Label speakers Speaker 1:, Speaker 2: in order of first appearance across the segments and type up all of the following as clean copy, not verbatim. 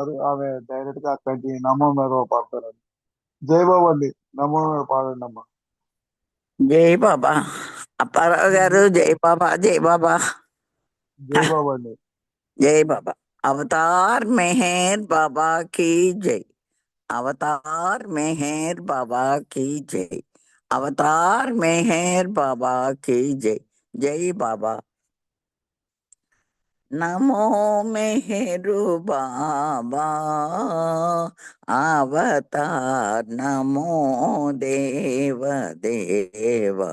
Speaker 1: ఆమె డైరెక్ట్ గా అక్కడికి నమో మీద పాడతారు. జై బాబు అండి. నమో మీద పాడండి అమ్మా.
Speaker 2: జై బాబా. అప్పారావు గారు, జై బాబా, జై బాబా.
Speaker 1: జై బాబు అండి.
Speaker 2: జై బాబా. అవతార్ మెహర్ బాబా की जय। अवतार मेहर बाबा की जय। अवतार मेहर बाबा की जय। जय बाबा। नमो मेहरु बाबा। अवतार नमो देव देवा।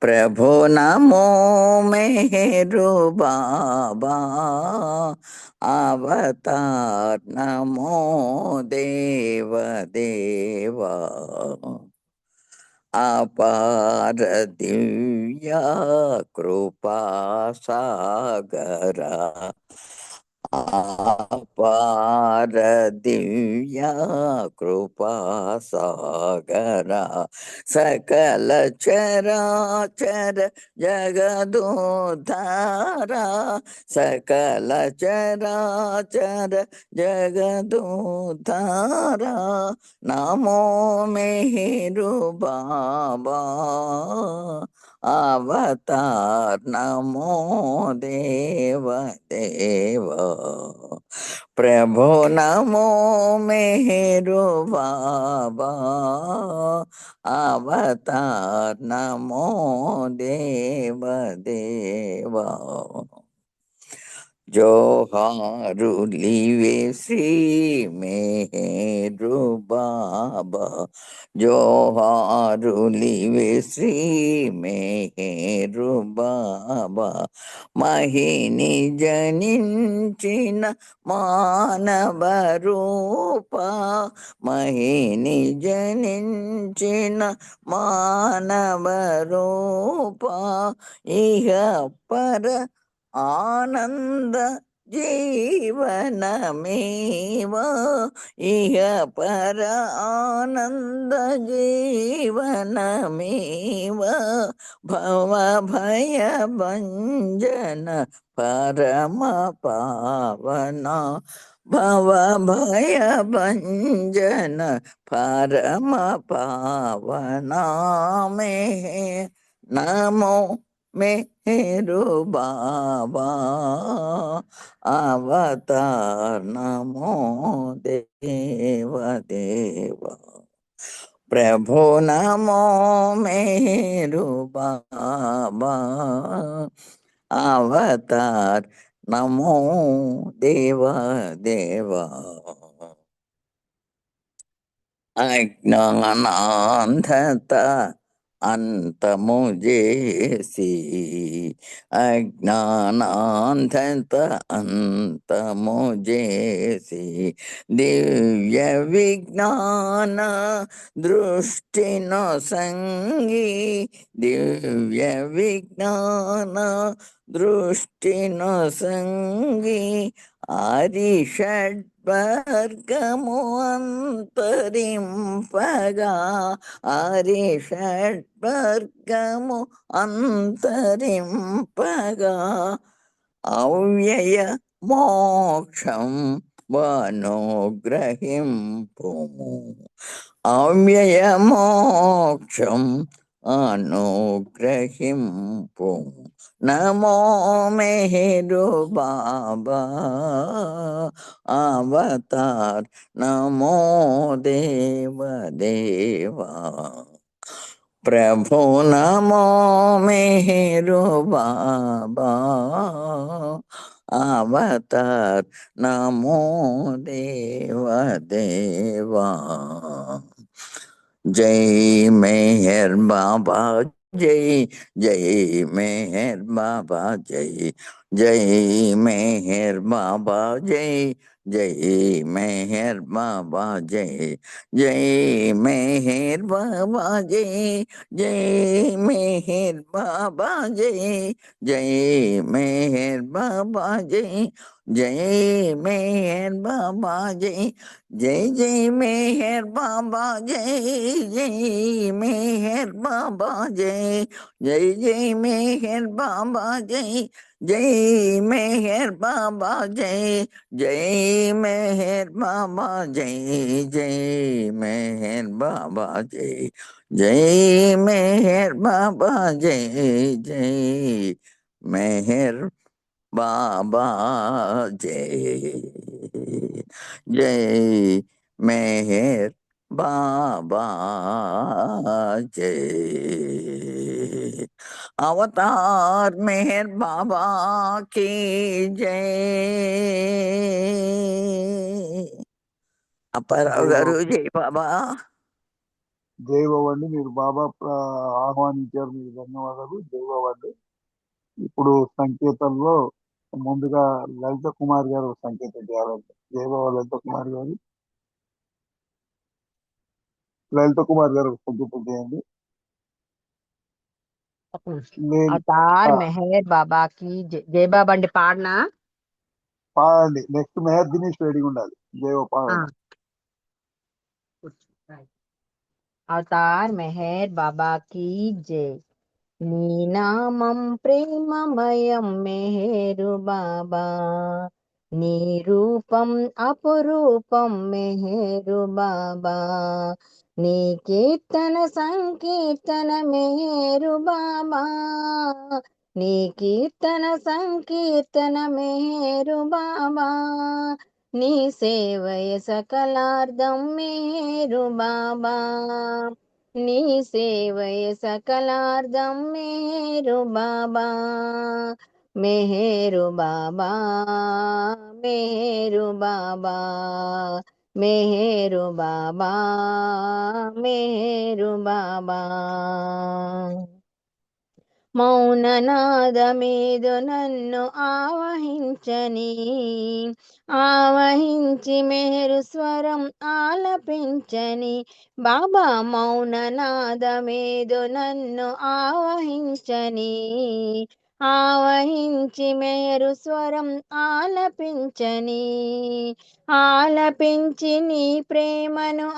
Speaker 2: प्रभु नमो मेहरु बाबा। अवतार नमो देव देवा। अपार दिव्या कृपा सागरा। अपार दिव्या कृपा सागरा। सकल चराचर जगदोद्धारा। सकल चराचर जगदोद्धारा। नमो मेहरु बाबा। अवतार नमो देव देव। प्रभु नमो मेहरु बाबा। अवतार नमो देव देवा। जोहारुलिवे श्री मेहरु बाबा। जोहारुलिवे श्री मेहरु बाबा। महिनी जनिंचिन मानव रूपा। महिनी जनिंचिन मानव रूपा। इह पर आनंद जीवनमेव। इह पर आनंद जीवनमेव। भव भय भंजन परम पावना। भव भय भंजन परम पावना। में नमो मेहरु बाबा। अवतार नमो देव देव। प्रभु नमो मेहरु बाबा। अवतार नमो देव देव। अज्ञानांधता अंतमु जेसी। अज्ञानांधत अंतमु जेसी। दिव्य विज्ञान दृष्टि न संगी। दिव्य विज्ञान दृष्टि न संगी। आरिषड्वर्गमु अंतरिंपगा। आरिषड्वर्गमु अंतरिंपगा। अव्यय मोक्षं वनुग्रहिंपुము। अव्यय मोक्षं अनुग्रहिंपुము। नमो मेहरु बाबा। अवतार नमो देव देवा। प्रभु नमो मेहरु बाबा। अवतार नमो देव देवा। जय मेहर बाबा जय। जय मेहर बाबा जय। जय मेहर बाबा जय। जय मेहर बाबा जय। जय मेहर बाबा जय। जय मेहर बाबा जय। जय मेहर बाबा जय। जय मेहर बाबा जय। जय जय मेहर बाबा जय। जय मेहर बाबा जय। जय जय मेहर बाबा जय। जय मेहर बाबा जय। जय मेहर बाबा जय जय मेहर बाबा जय जय मेहर बाबा जय जय मेहर बाबा जय जय मेहर बाबा जय अवतार मेहर बाबा की जय అప్పారావు
Speaker 1: జై
Speaker 2: గారు
Speaker 1: బాబా.
Speaker 2: జై బాబా.
Speaker 1: జై బాబా అండి. మీరు బాబా ఆహ్వానించారు, మీకు ధన్యవాదాలు. జై బాబా అండి. ఇప్పుడు సంకేతంలో ముందుగా లలిత కుమార్ గారు సంకేతం చేయాలండి. జై బాబా లలిత కుమార్ గారు. లలిత కుమార్ గారు సంకేతం చేయండి. నేను
Speaker 3: अवतार
Speaker 1: ఆ,
Speaker 3: मेहर बाबा की जय बाबा अंडी पाड़ना
Speaker 1: పాడండి. నెక్స్ట్ మెహర్ దినేష్ రెడీగా ఉండాలి. జై బాబా పాడండి.
Speaker 3: अवतार मेहर बाबा की जय నీ నామం ప్రేమమయం మెహరు బాబా నీ రూపం అపురూపం మెహరు బాబా నీ కీర్తన సంకీర్తన మెహరు బాబా నీ కీర్తన సంకీర్తన మెహరు బాబా నీ సేవయ సకలార్థం మెహరు బాబా నీ సేవయ సకలార్థం మేరు బాబా మెహరు బాబా మెహరు బాబా మెహరు బాబా మెహరు బాబా మౌననాదమేదో నన్ను ఆవహించి మెహరు స్వరం ఆలపించని బాబా మౌననాదమేదో నన్ను ఆవహించి మెహరు స్వరం ఆలపించి నీ ప్రేమను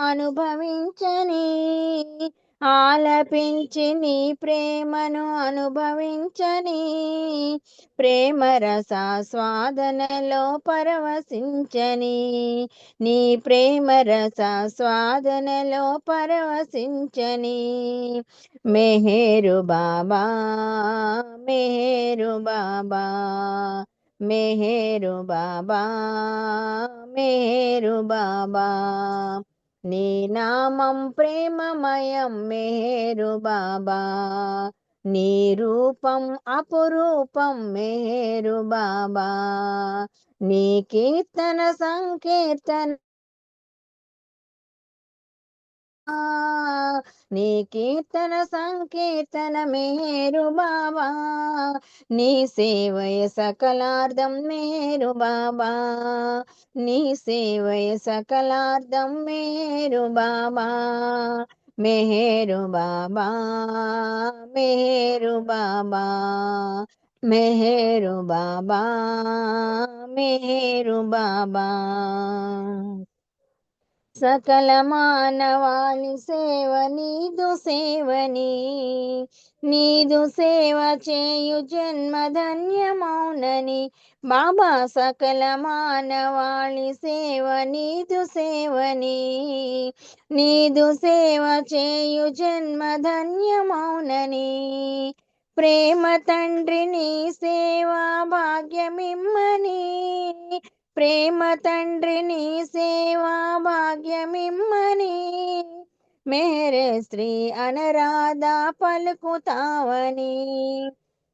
Speaker 3: అనుభవించని ప్రేమ రస స్వాదనలో పరవశించని నీ ప్రేమ రస స్వాదనలో పరవశించని మెహరు బాబా మెహరు బాబా మెహరు బాబా మెహరు బాబా నీ నామం ప్రేమమయం మెహరు బాబా నీ రూపం అపురూపం మెహరు బాబా నీ కీర్తన సంకీర్తన నీ కీర్తన సంకీర్తన మేరు బాబా నీ సేవయ సకలార్థం మేరు బాబా నీ సేవయ సకలార్థం మేరు బాబా మెహరు బాబా మెహరు బాబా మెహరు బాబా మెహరు బాబా సకల మానవాళి సేవ నీదు సేవ చేయు జన్మ ధన్యమౌనని బాబా సకల మానవాళి సేవ నీదు సేవ చేయు జన్మ ధన్యమౌనని ప్రేమ తండ్రి నీ సేవా భాగ్యమిమ్మని ప్రేమ తండ్రి నీ సేవా భాగ్యమిమ్మని మేరే శ్రీ అనరాధా పలుకుతావని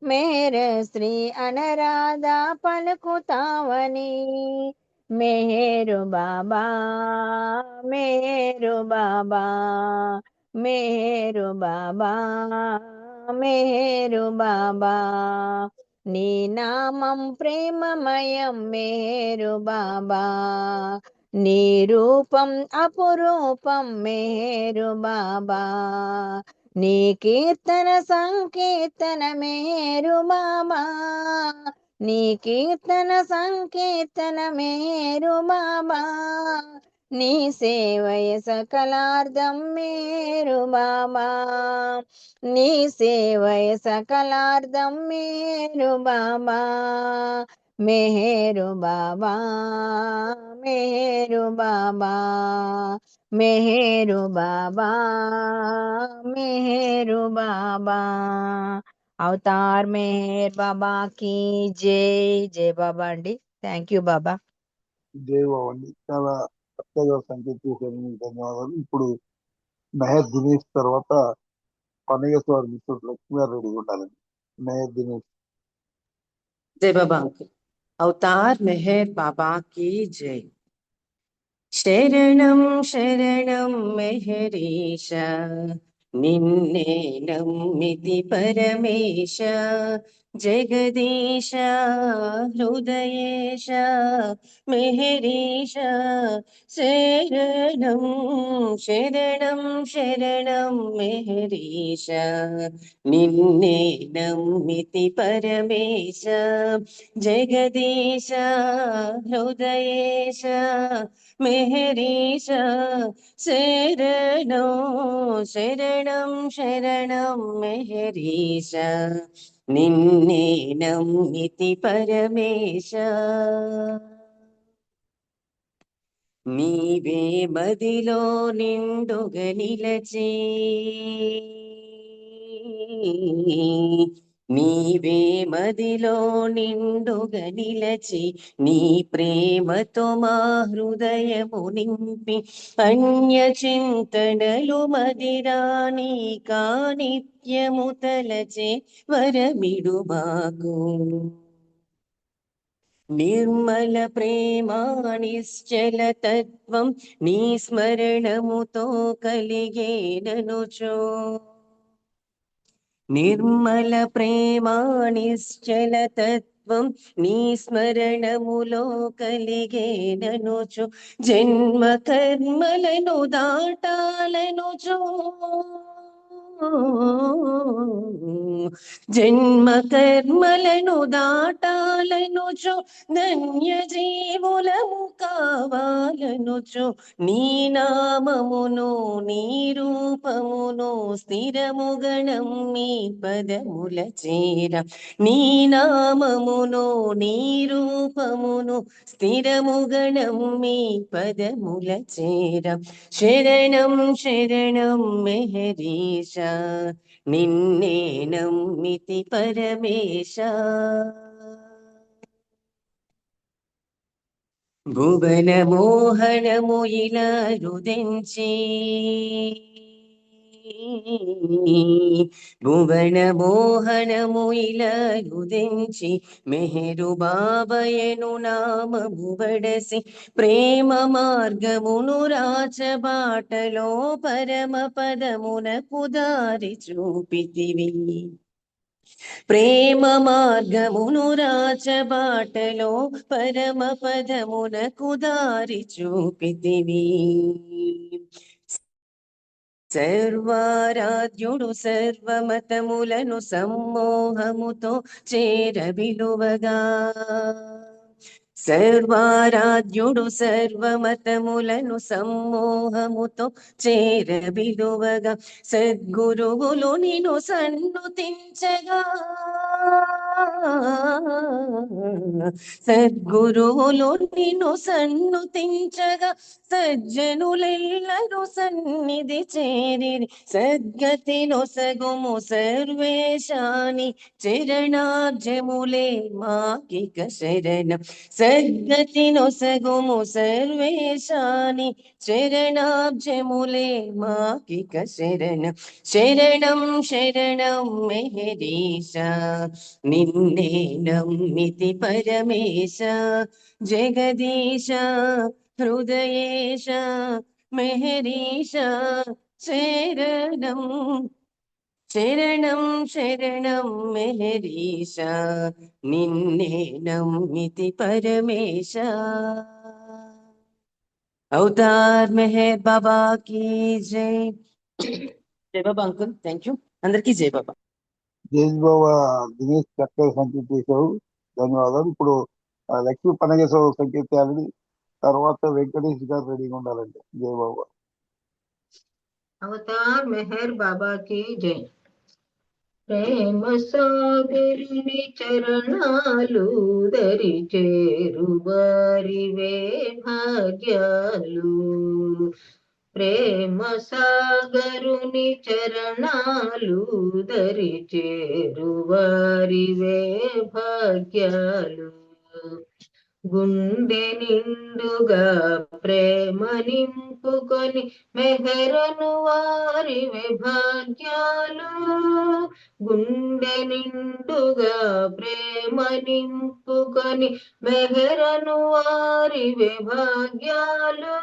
Speaker 3: మేరే శ్రీ అనరాధా పలుకుతావని మెహరు బాబా మెహరు బాబా మెహరు బాబా మెహరు బాబా నీ నామం ప్రేమమయం మెహరు బాబా నీ రూపం అపురూపం మెహరు బాబా నీ కీర్తన సంకీర్తన మెహరు బాబా నీ కీర్తన సంకీర్తన మెహరు బాబా నీ సేవయ సకలార్థం మెహరు బాబా నీ సేవయ సకలార్థం మేరు బాబా మెహరు బాబా మెహరు బాబా మెహరు బాబా మెహరు బాబా అవతార్ మెహర్ బాబా కి జై. జై బాబా అండి. థ్యాంక్ యూ బాబా.
Speaker 1: దేవవండి చాలా చక్కగా సంకేత చేశారు, మీకు ధన్యవాదాలు. ఇప్పుడు మెహర్ దినేష్ తర్వాత పనగేశ్వర మిత్రుడు లక్ష్మీ గారు రెడీగా ఉండాలండి. మెహర్ దినేష్.
Speaker 4: जय बाबा अंकल। अवतार मेहर बाबा की जय। शरणं शरणं मेहरीश निन्ने नम्मिति परमेश जगदीश हृदयेश मेहरीश शरणं शरणं शरणं मेहरीश निन्ने नम्मिति परमेश जगदीश हृदयेश मेहरीश शरणं शरणं शरणं मेहरीश निन्ने नम्मिति परमेश నీవే మదిలో నిండుగా నిలచి నీవే మదిలో నిండుగా నిలచి నీ ప్రేమతో మా హృదయము నింపి అన్య చింతనలు మదిరాని కానిత్యము తలచే వరమిడు మాకు నిర్మల ప్రేమా నిశ్చల తత్వం నీ స్మరణముతో కలిగేననుచో నిర్మల ప్రేమా నిశ్చల తత్వం నీ స్మరణములో కలిగేననుచు జన్మ కర్మలను దాటాలనుచో జన్మ కర్మలను దాటాలనుచు ధన్య జీవులము కావాలనుచు నీ నామమును నీ రూపమును స్థిరముగణం మీ పదముల చేర నీ నామమును నీ రూపమును స్థిరముగణం మీ పదముల చేర శరణం శరణం మెహరీశ నిన్నే నమ్మితి పరమేశ భువన మోహనము ఇలా రుదించి భువన మోహనము ఇలా రుదించి మెహరు బాబయను నామము బడసి ప్రేమ మార్గమును రాచబాటలో పరమ పదమునకు దారి చూపితివి ప్రేమ మార్గమును రాచబాటలో పరమ పదమునకు దారి చూపితివి సర్వారాధ్యుడు సర్వమతములను సమ్మోహముతో చేరవిలువగా సర్వారాధ్యుడు సర్వమతములను సమ్మోహముతో చేరవిలువగా సద్గురువులు నిన్ను సన్నుతించగా సద్గురువులు నిన్ను సన్నుతించగా సజ్జనులెల్లరూ సన్నిధి చేరిరి సద్గతి నొసగుము సర్వేశాని చరణాబ్జములే మాకిక శరణం సద్గతి నొసగుము సర్వేశాని చరణాబ్జములే మాకిక శరణం శరణం శరణం మెహరీశ నిన్నే నమ్మితి పరమేశ జగదీశ హృదయేశ మెహరీశ శరణం శరణం శరణం మెహరీశ నిన్నే నమ్మితి పరమేశ అవతార్ మెహర్ బాబా की जय। జై బాబా అంకుల్, థ్యాంక్ యూ. అందరికీ జై బాబా.
Speaker 1: జై బాబా దినేష్ చక్కగా సంకేత చేశావు, ధన్యవాదాలు. ఇప్పుడు లక్ష్మీ పనగేశ్వర సంకేత చేయాలని, తర్వాత వెంకటేష్ గారు రెడీగా ఉండాలండి. జై బాబా.
Speaker 5: अवतार मेहर बाबा की जय। ప్రేమ సాగరుని చరణాలు దరి చేరువారివే భాగ్యాలు. ప్రేమ సాగరుని చరణాలు దరి చేరువారివే భాగ్యాలు. గుండె నిండుగా ప్రేమ నింపుకొని మెహరను వారివే భాగ్యాలు. గుండె నిండుగా ప్రేమ నింపుకొని మెహరను వారివే భాగ్యాలు.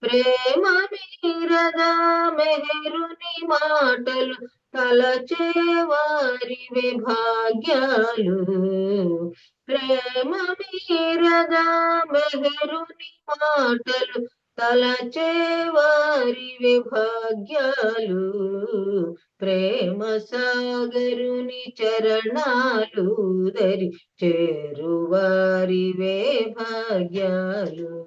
Speaker 5: ప్రేమ మీరగా మెహరుని మాటలు తలచేవారివే భాగ్యాలు. ప్రేమ మీరగా మెహరుని మాటలు తలచేవారివే భాగ్యాలు. ప్రేమ సాగరుని చరణాలు దరి చేరువారివే భాగ్యాలు.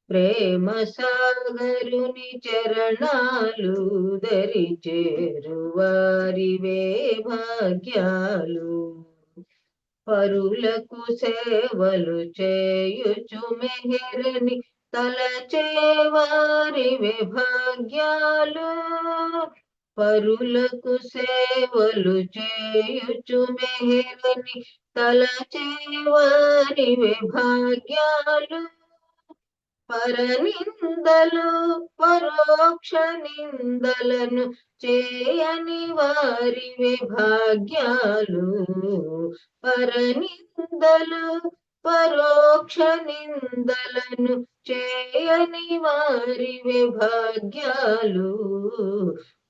Speaker 5: ప్రేమ సాగరుని చరణాలు దరి చేరువారివే భాగ్యాలు. పరులకు సేవలు చేయుచు మెహరని తలచేవారివే భాగ్యాలు. పరులకు సేవలు చేయుచు మెహరని తలచేవారివే భాగ్యాలు. పరనిందలు పరోక్ష నిందలను చేయని వారివే భాగ్యాలు. పరనిందలు పరోక్ష నిందలను చేయని వారివే భాగ్యాలు.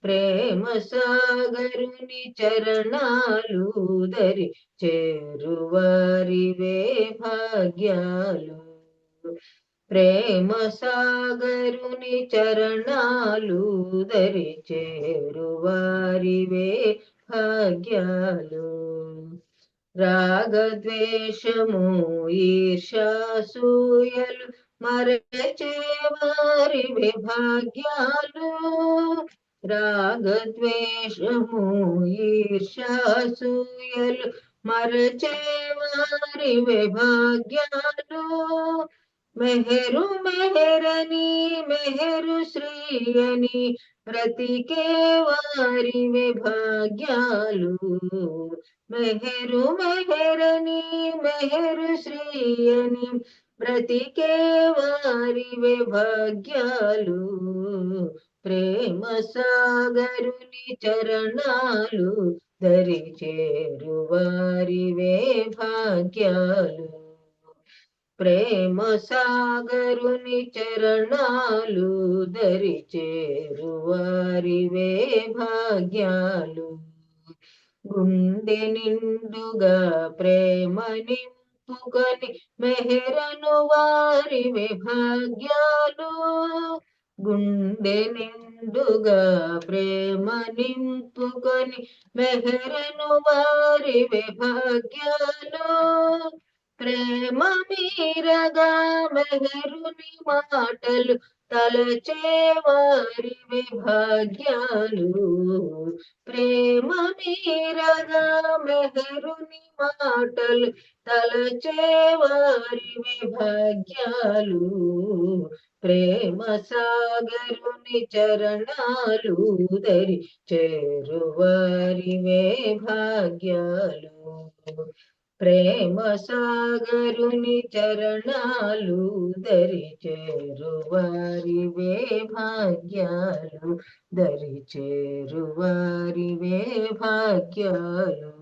Speaker 5: ప్రేమ సాగరుని చరణాలు దరి చేరువారివే భాగ్యాలు. ప్రేమ సాగరుని చరణాలు దరి చేరువారివే భాగ్యాలు. రాగద్వేషము ఈర్ష్యాసూయలు మరచేవారివే భాగ్యాలు. రాగద్వేషము ఈర్ష్యాసూయలు మరచేవారివే భాగ్యాలు. మెహరు మెహరని మెహరు శ్రీయని బ్రతికే వారివే భాగ్యాలు. మెహరు మెహరని మెహరు శ్రీయని బ్రతికే వారివే భాగ్యాలు. ప్రేమ సాగరుని చరణాలు దరి చేరువారివే భాగ్యాలు. ప్రేమ సాగరుని చరణాలు దరి చేరువారివే భాగ్యాలు. గుండె నిండుగా ప్రేమ నింపుకొని మెహరను వారివే భాగ్యాలు. గుండె నిండుగా ప్రేమ నింపుకొని మెహరను వారివే భాగ్యాలు. ప్రేమ మీరగా మెహరుని మాటలు తలచేవారివే భాగ్యాలు. ప్రేమ మీరగా మెహరుని మాటలు తలచేవారివే భాగ్యాలు. ప్రేమ సాగరుని చరణాలు దరి చేరువారివే భాగ్యాలు. ప్రేమ సాగరుని చరణాలు దరి చేరువారివే భాగ్యాలు. దరి చేరువారివే భాగ్యాలు.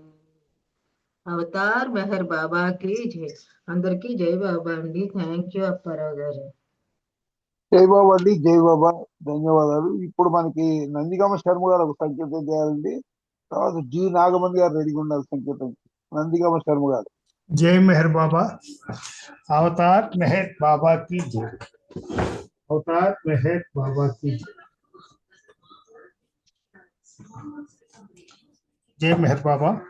Speaker 5: అవతార్ మెహర్ బాబాకి జై. అందరికీ జై బాబా అండి. థ్యాంక్ యూ అప్పారావు గారు.
Speaker 1: జై బాబా అండి, జై బాబా, ధన్యవాదాలు. ఇప్పుడు మనకి నందిగామ శర్మ గారు ఒక సంకేతం చేయాలండి. తర్వాత జి నాగమణి గారు రెడీగా ఉండాలి సంకేతం. నందిగామ శర్మ గారు.
Speaker 6: जय मेहर बाबा। अवतार मेहर बाबा की जय। अवतार मेहर बाबा की जय। जय मेहर बाबा।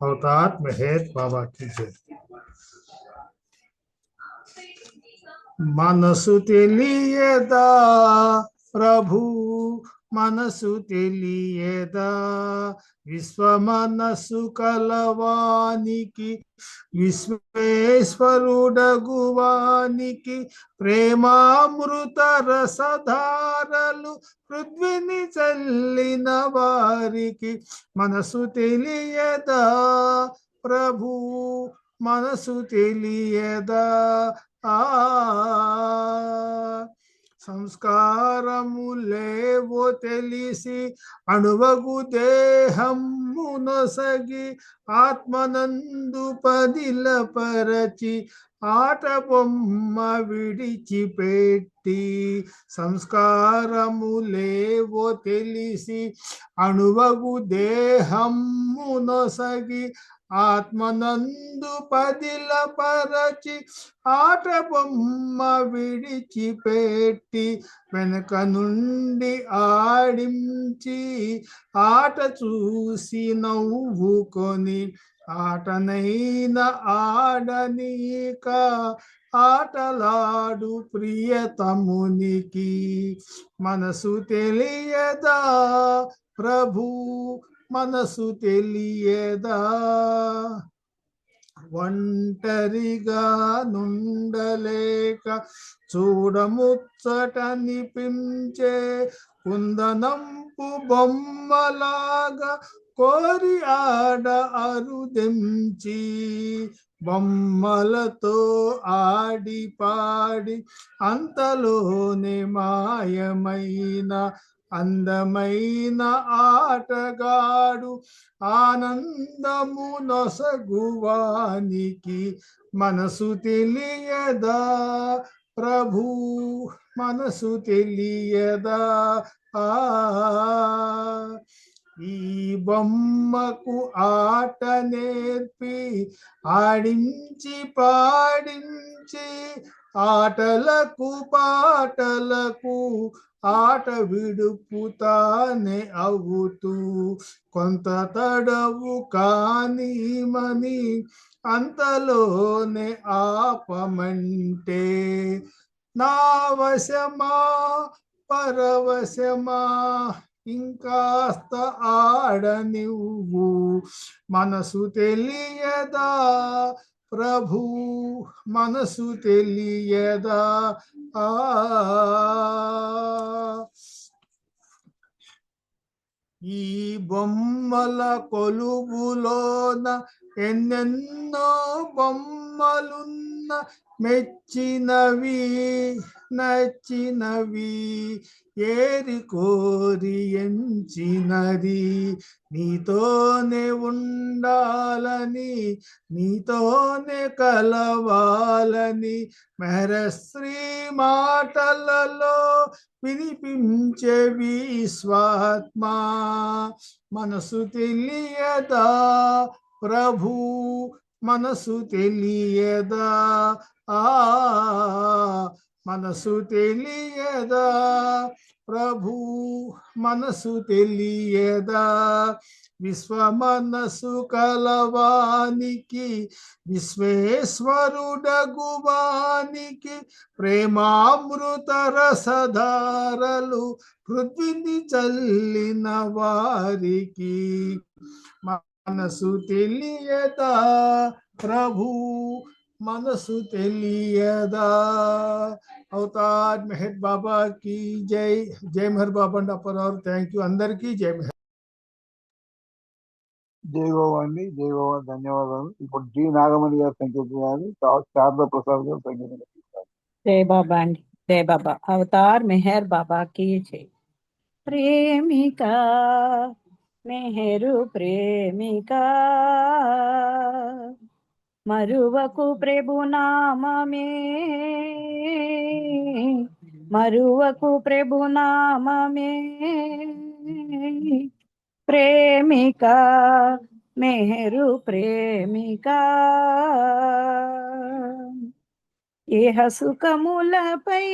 Speaker 6: अवतार मेहर बाबा की जय। మనసు తెలియదా ప్రభు, మనసు తెలియదా, విశ్వమనసు కలవానికి, విశ్వేశ్వరుడగువానికి, ప్రేమామృత రసధారలు పృథ్వీని చల్లిన వారికి మనసు తెలియదా ప్రభు, మనసు తెలియదా. ఆ సంస్కారములేవో తెలిసి అణువగు దేహమునొసగి ఆత్మనందు పదిలపరచి ఆట బొమ్మ విడిచిపెట్టి, సంస్కారములేవో తెలిసి అణువగు దేహమునొసగి ఆత్మనందు పదిలపరచి ఆట బొమ్మ విడిచిపెట్టి, వెనక నుండి ఆడించి ఆట చూసి నవ్వుకొని, ఆటనైనా ఆడనీక ఆటలాడు ప్రియతమునికి మనసు తెలియదా ప్రభు, మనసు తెలియదా. ఒంటరిగా నుండలేక చూడముచ్చటనిపించే కుందనంపు బొమ్మలాగా కోరి ఆడ అరుదెంచి, బొమ్మలతో ఆడి పాడి అంతలోనే మాయమైన అందమైన ఆటగాడు ఆనందము నొసగువానికి మనసు తెలియదా ప్రభు, మనసు తెలియదా. ఆ ఈ బొమ్మకు ఆట నేర్పి ఆడించి పాడించి ఆటలకు పాటలకు ఆట విడుపుతానే అవుతూ కొంత తడవు కానిమని అంతలోనే ఆపమంటే, నా వశమా పరవశమా ఇంకాస్త ఆడనివ్వు మనసు తెలియదా ప్రభు, మనసు తెలియదా. ఆ ఈ బొమ్మల కొలువులోన ఎన్నెన్నో బొమ్మలున్న మెచ్చినవి నచ్చినవి ఏరి కోరి ఎంచినది, నీతోనే ఉండాలని నీతోనే కలవాలని మెహరశ్రీ మాటలలో వినిపించే విశ్వాత్మ మనసు తెలియదా ప్రభు, మనసు తెలియదా. ఆ మనసు తెలియదా ప్రభు, మనసు తెలియదా. విశ్వమనసు కలవానికి, విశ్వేశ్వరుడగువానికి, ప్రేమామృత రసధారలు పృథ్వీని చల్లిన వారికి మనసు తెలియదా ప్రభు, మనసు తెలియదా. అవతార్ మెహర్ బాబా की जय. जय मेहर बाबा అండ్ అపరారు. థ్యాంక్ యూ అందరికీ. జై మెహర్.
Speaker 1: జై బాబా అండి, జై బాబా, ధన్యవాదాలు. ఇప్పుడు జి నాగమణి గారు సంకేతం గారు, శారదా ప్రసాద్ గారు సంకేతం గారు.
Speaker 2: జై బాబా అండి, జై బాబా. అవతార్ మెహర్ బాబాకి జై. ప్రేమిక మెహరు ప్రేమిక, మరువకు ప్రభు నామమే, మరువకు ప్రభు నామమే. ప్రేమిక మెహరు ప్రేమిక, ఏహ సుఖములపై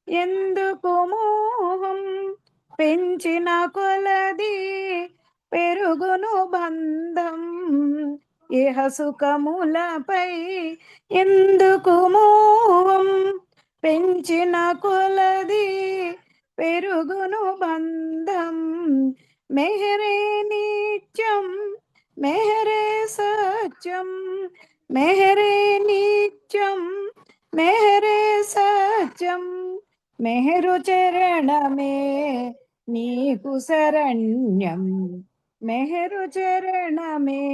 Speaker 2: ఎందుకు మోహం, పెంచిన కొలది పెరుగును బంధం. ఏహ సుఖములపై ఎందుకు మోహం, పెంచిన కొలది పెరుగును బంధం. మెహరే నిత్యం మెహరే సత్యం, మెహరే నిత్యం మెహరే సత్యం. మెహరు చరణమే నీకు శరణ్యం, మెహరు చరణమే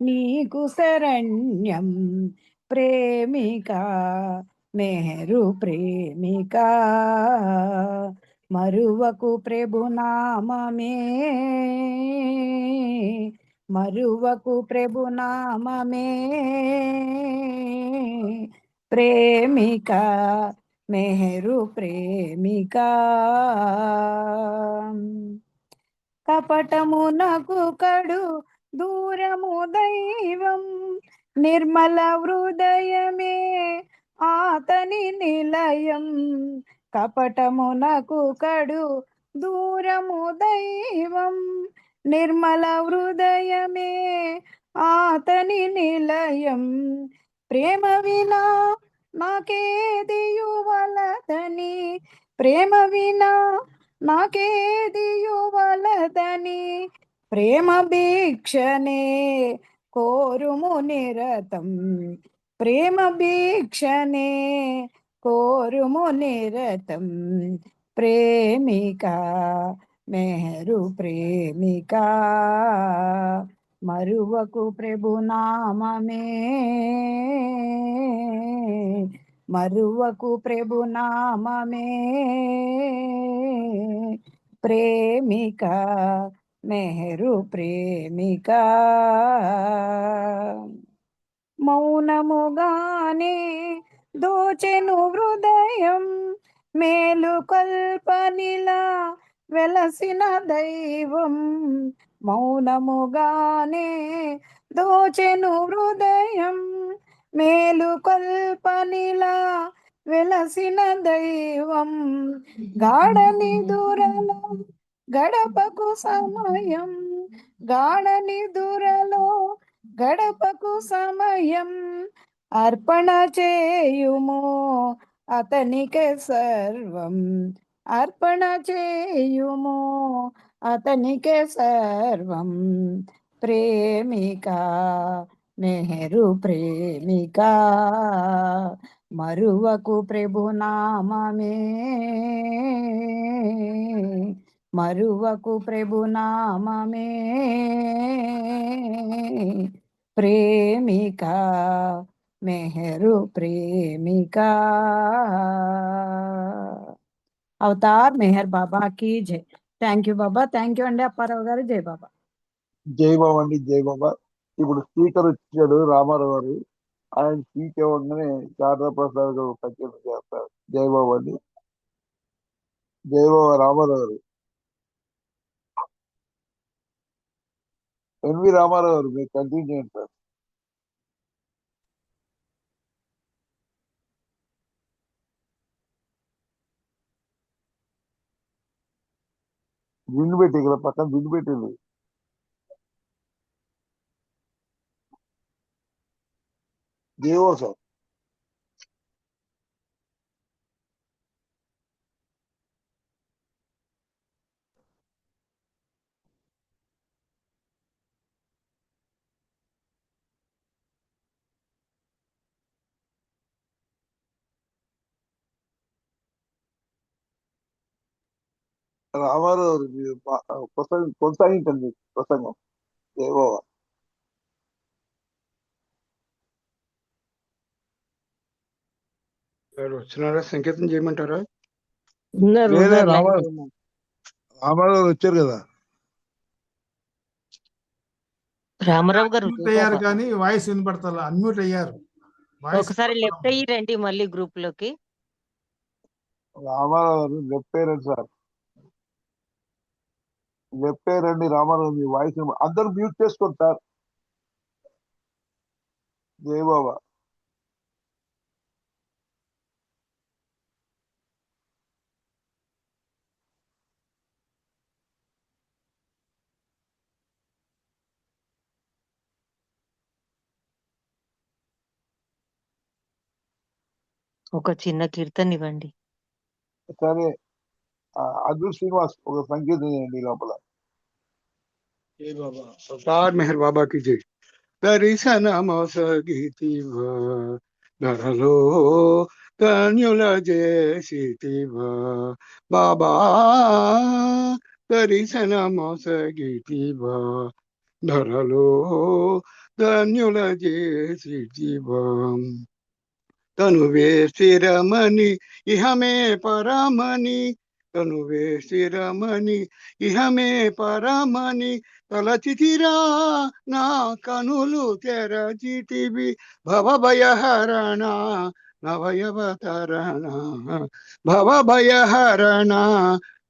Speaker 2: నీకు శరణ్యం. ప్రేమిక మెహరు ప్రేమిక, మరువకు ప్రభు నామమే, మరువకు ప్రభు నామమే. ప్రేమిక మెహరు ప్రేమిక. కపటమునకు కడు దూరము దైవం, నిర్మల హృదయమే ఆతని నిలయం. కపటమునకు కడు దూరము దైవం, నిర్మల హృదయమే ఆతని నిలయం. ప్రేమ వినా నాకేదియు వలదని, ప్రేమ వినా నాకేదియు వలదని, ప్రేమ భిక్షనే కోరుము నిరతం, ప్రేమ భిక్షనే కోరుము నిరతం. ప్రేమిక మెహరు ప్రేమిక, మరువకు ప్రభు నామమే, మరువకు ప్రభు నామమే. ప్రేమిక మెహరు ప్రేమిక. మౌనముగానే దోచెను హృదయం, మేలు కల్పనిలా వెలసిన దైవం. మౌనముగానే దోచెను హృదయం, మేలు కల్పనిలా వెలసిన దైవం. గాఢ నిదురలో గడపకు సమయం, గాఢ నిదురలో గడపకు సమయం. అర్పణ చేయుము అతనికే సర్వం, అర్పణ చేయుము అతనికే సర్వం. ప్రేమిక మెహరు ప్రేమిక, మరువకు ప్రభు నామమే, మరువకు ప్రభు నామమే. ప్రేమిక మెహరు ప్రేమిక. అవతార్ మెహర్ బాబా కీ జై. Thank you Baba, thank you అండి అప్పారావు గారు. జై బాబా.
Speaker 1: జై బాబా అండి, జై బాబా. ఇప్పుడు స్పీకర్ వచ్చాడు రామారావు గారు, ఆయన స్పీక్ ఇవ్వగానే శారదా ప్రసాద్ గారు సంకేతం చేస్తారు. జై బాబా అండి, జై బాబా రామారావు గారు. ఎన్వి రామారావు గారు మీరు కంటిన్యూ చేయండి సార్. దిండు పెట్టి ఇక్కడ పక్కన దిండు పెట్టింది. దేవో సార్. రామారావు గారు మీరు కొనసాగించండి ప్రసంగం. జై బాబా.
Speaker 7: ఎవరు వచ్చినారా? సంకేతం చేయమంటారా?
Speaker 4: ఉన్నారు
Speaker 1: లేదే
Speaker 4: ఉన్నారు లైన్ లో
Speaker 1: రామారావు
Speaker 4: ఉన్నారు.
Speaker 1: రామారావు గారు వచ్చారు కదా.
Speaker 4: రామారావు గారు
Speaker 6: అన్మ్యూట్ అయ్యారు
Speaker 4: చూసారా?
Speaker 6: కానీ వాయిస్ వినపడతా, అన్మ్యూట్ అయ్యారు, వాయిస్
Speaker 4: ఒకసారి లెఫ్ట్ అయ్యి రండి మళ్ళీ గ్రూప్ లోకి.
Speaker 1: రామారావు గారు లెఫ్ట్ రండి సార్, లెఫ్ట్ రండి. రామారావు మీ వాయిస్ అందరూ మ్యూట్ చేసుకోండి సార్. జై బాబా.
Speaker 3: ఒక చిన్న కీర్తన ఇవ్వండి.
Speaker 1: సరే, అర్జున్ శ్రీనివాస్ ఒక సంగీతం చేయండి ఈ లోపల.
Speaker 7: जय बाबा अवतार मेहर बाबा की जय दर्शन मोसगितिव ధరలో ధన్యుల చేసితివ బాబా దర్శన మోసగితివ ధరలో ధన్యుల చేసితివ తనువే స్థిరమని ఇహమే పరమని తనువే స్థిరమని ఇహమే పరమని తలచితిరా నా కనులు తెరచితివి భవభయహరణ నవయవతరణ భవభయహరణ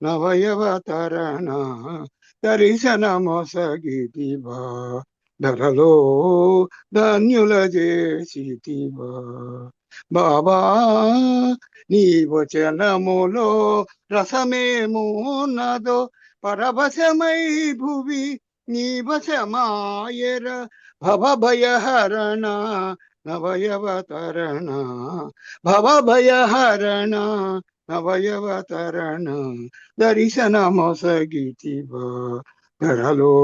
Speaker 7: నవయవతరణ దర్శన మొసగితివా ధరలో ధన్యుల చేసితివా బాబా నీ వచనములో రసమేమున్నదో పరవశమై భువి నీ వశమాయర భవభయహరణ నవయవతరణ భవభయహరణ నవయవతరణ దర్శన మొసగితివా ధరలో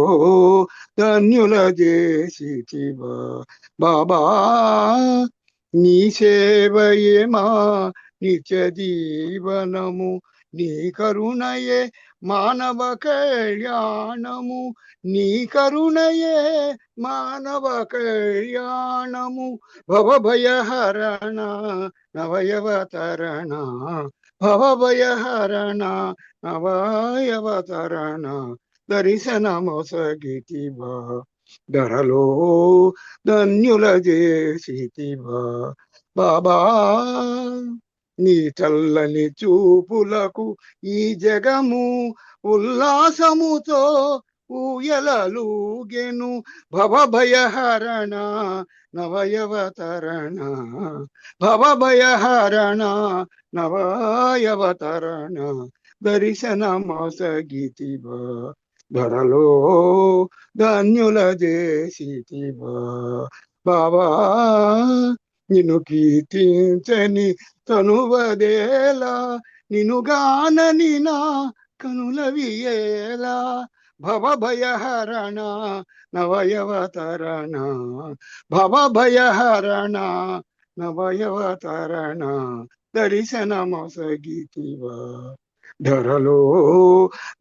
Speaker 7: ధన్యుల చేసితివా బాబా నీ సేవయే మా నిత్య జీవనము నీ కరుణయే మానవ కళ్యాణము నీ కరుణయే మానవ కళ్యాణము భవభయహరణ నవయవతరణ భవభయహరణ నవయవతరణ దర్శన మొసగితివా ధరలో ధన్యుల చేసితివా బాబా నీ చల్లని చూపులకు ఈ జగము ఉల్లాసముతో ఊయలలుగెను భవభయహరణ నవయవతరణ భవభయహరణ నవయవతరణ దర్శన మొసగితివా ధరలో ధన్యుల చేసితివా బాబా నిన్ను కీర్తించని తనువదేలా నిన్ను గానని నా కనులవియేలా భవభయహరణ నవయవతరణ భవభయహరణ నవయవతరణ దర్శన మొసగితివా ధరలో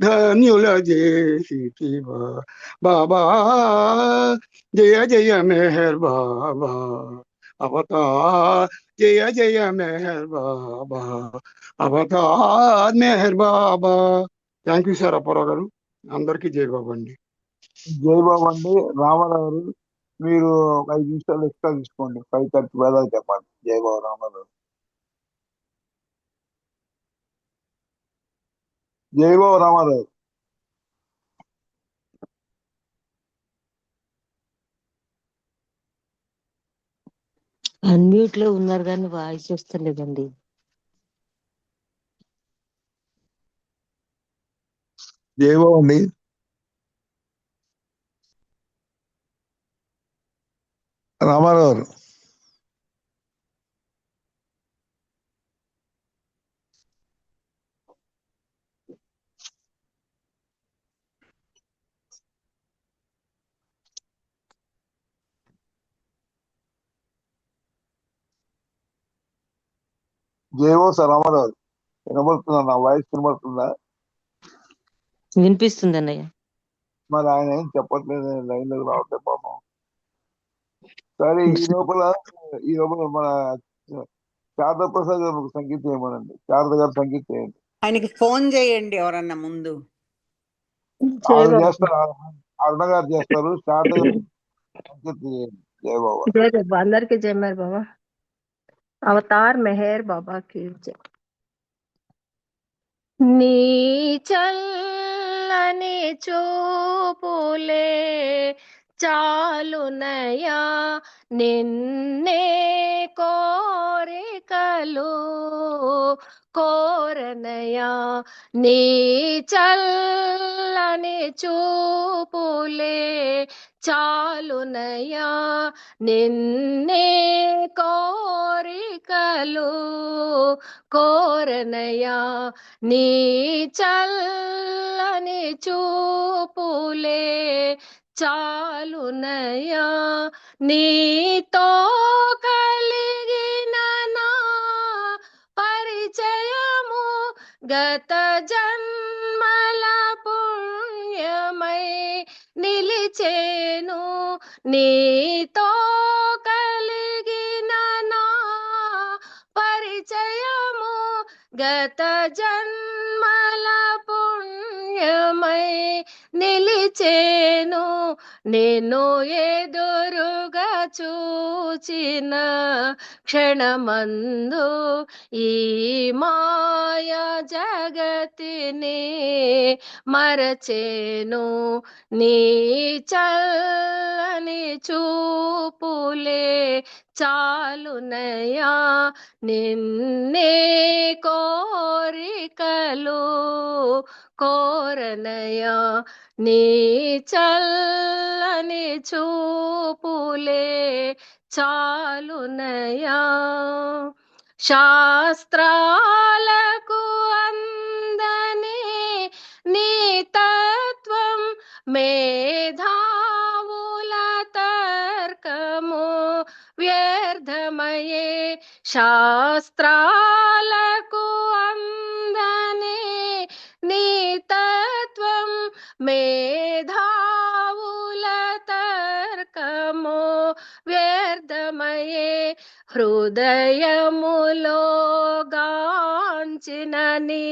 Speaker 7: ధన్యుల చేసితివా బాబా జయ జయ మెహర్ బాబా అవతార్ జయ జయ Meher Baba Avatar Meher Baba. Thank you sir Apparao garu. అందరికీ జై బాబా అండి.
Speaker 1: జై బాబు అండి. రామారావు గారు మీరు ఒక 5 నిమిషాలు ఎక్స్ట్రా తీసుకోండి. 5:30 వేదాలు చెప్పండి. జై బాబు రామారావు. జై బాబు రామారావు.
Speaker 3: అన్మ్యూట్ లో ఉన్నారు కానీ వాయిస్ వస్తలేదండి.
Speaker 1: జై బాబు అండి. రామారావు గారు. జేవో సార్ రామారావు వినబడుతుందా? నా వాయిస్ వినబడుతుందా?
Speaker 3: వినిపిస్తుంది అన్నయ్య.
Speaker 1: మరి ఆయన ఏం చెప్పట్లేదు, లైన్ లోకి రావట్లేదు పాపం. సరే, ఈ లోపల మన శారదా ప్రసాద్ గారు ఒక సంగీతం చేయమనండి. శారద గారు సంగీతం చేయండి.
Speaker 2: ఆయనకి ఫోన్ చేయండి ఎవరన్నా ముందు.
Speaker 1: ఆయన చేస్తారు, అరుణ గారు చేస్తారు. శారద గారు సంగీతం చేయండి. జయ బాబా.
Speaker 8: జయ బాబా. అందరికీ జయ మేర్ బాబా. అవతార్ మెహర్ బాబా की जय. నీ చల్లని చూపులే చాలునయా నిన్నే కోరికలు కోరనయా నీ చల్లని చూపులే చాలునయా నిన్నే కోరికలు కోరనయా నీ చల్లని చూపులే చాలునయా నీతో కలిగిన నా పరిచయము గత జన్మల పుణ్యమై నిలిచేను నీతో కలిగిన నా పరిచయము గత జన్మల పుణ్యమై నిలిచేను నేను ఎదురుగా చూచిన క్షణమందు ఈ మాయా జగతిని మరచేను నీ చల్లని చూపులే చాలునయా నిన్నే కోరికలు కోరనయా నీ చల్లని చూపులే చాలునయా శాస్త్రాలకు అందని నీ తత్వం మేధావుల తర్కము వ్యర్థమయే శాస్త్రాలకు అందని నీ తత్వం మేధావుల తర్కము వ్యర్థమయే హృదయములో గాంచిన నీ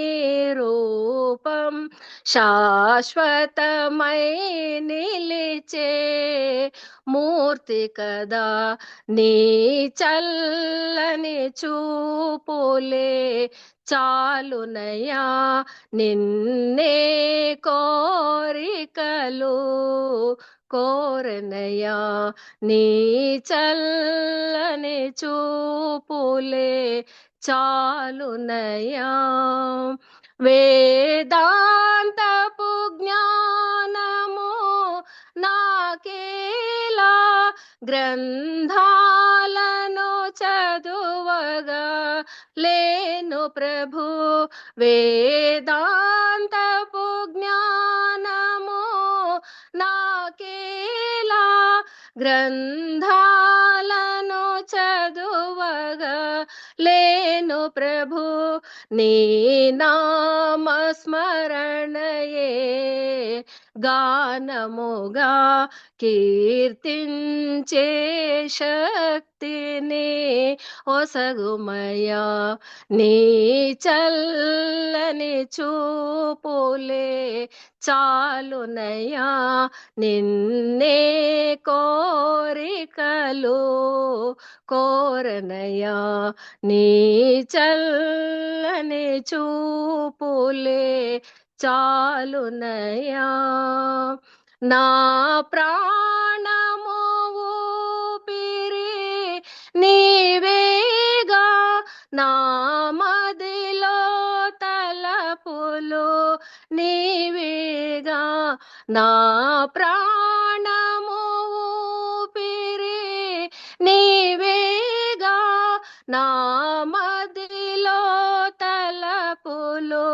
Speaker 8: రూపం శాశ్వతమై నిలిచే మూర్తి కదా నీ చల్లని చూపులే చాలునయా నిన్నే కోరికలు కోరనయా నీ చల్లని చూపులే చాలునయా వేదాంతపు జ్ఞానము నాకేలా గ్రంథాలను చదువగా లేను ప్రభు వేదాంతపు జ్ఞానము నాకేలా గ్రంథాలను చదువగా లేను ప్రభు నీ నామస్మరణయే గానముగా కీర్తించే శక్తిని ఒసగుమయా నీ చల్లని చూపులే చాలునయా నిన్నే కోరికలు కోరనయా నీ చల్లని చూపులే చాలునయా నా ప్రాణము ఊపిరి నీవేగా నా మదిలో తలపులు నీవేగా నా ప్రాణము ఊపిరి నీవేగా నా మదిలో తలపులు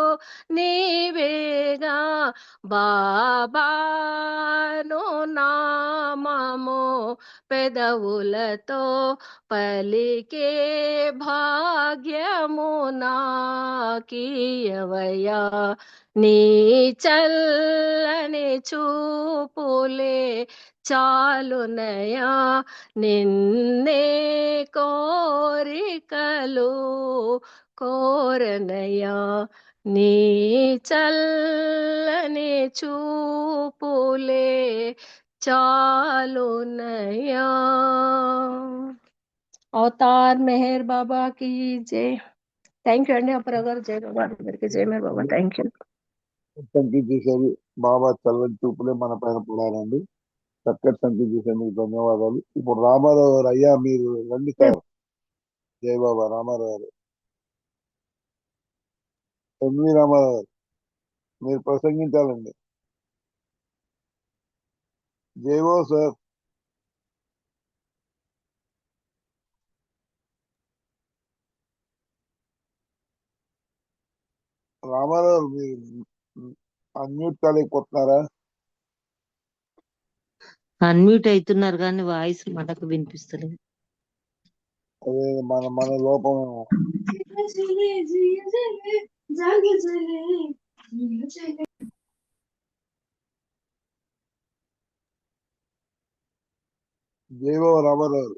Speaker 8: నీవేగా బాబాను నామము పెదవులతో పలికే భాగ్యము నాకీయవయ్యా నీ చల్లని చూపులే చాలునయా నిన్నే కోరికలు కోరనయా నీ చల్లని చూపులే చాలునయా అవతార్ మెహర్ బాబా की जय థ్యాంక్ యూ అండి అప్పరగారు జై బాబా అందరికి జై మెహర్ బాబా థ్యాంక్ యూ
Speaker 1: సంఖ్య చేసేది బాబా చల్లని చూపులే మన పైన పడాలండి. చక్కటి సంఖ్య చేసేందుకు ధన్యవాదాలు. ఇప్పుడు రామారావు గారు, అయ్యా మీరు రండి సార్. జై బాబా రామారావు గారు. ఎన్వి రామారావు గారు మీరు ప్రసంగించాలండి. జేవో సార్. రామారావు గారు మీరు అన్మ్యూట్ కాలేకపోతున్నారా?
Speaker 9: అన్మ్యూట్ అవుతున్నారు కానీ వాయిస్ మనకు వినిపిస్తలేదు.
Speaker 1: అదే మన లోపం. జేవో రామారావు గారు.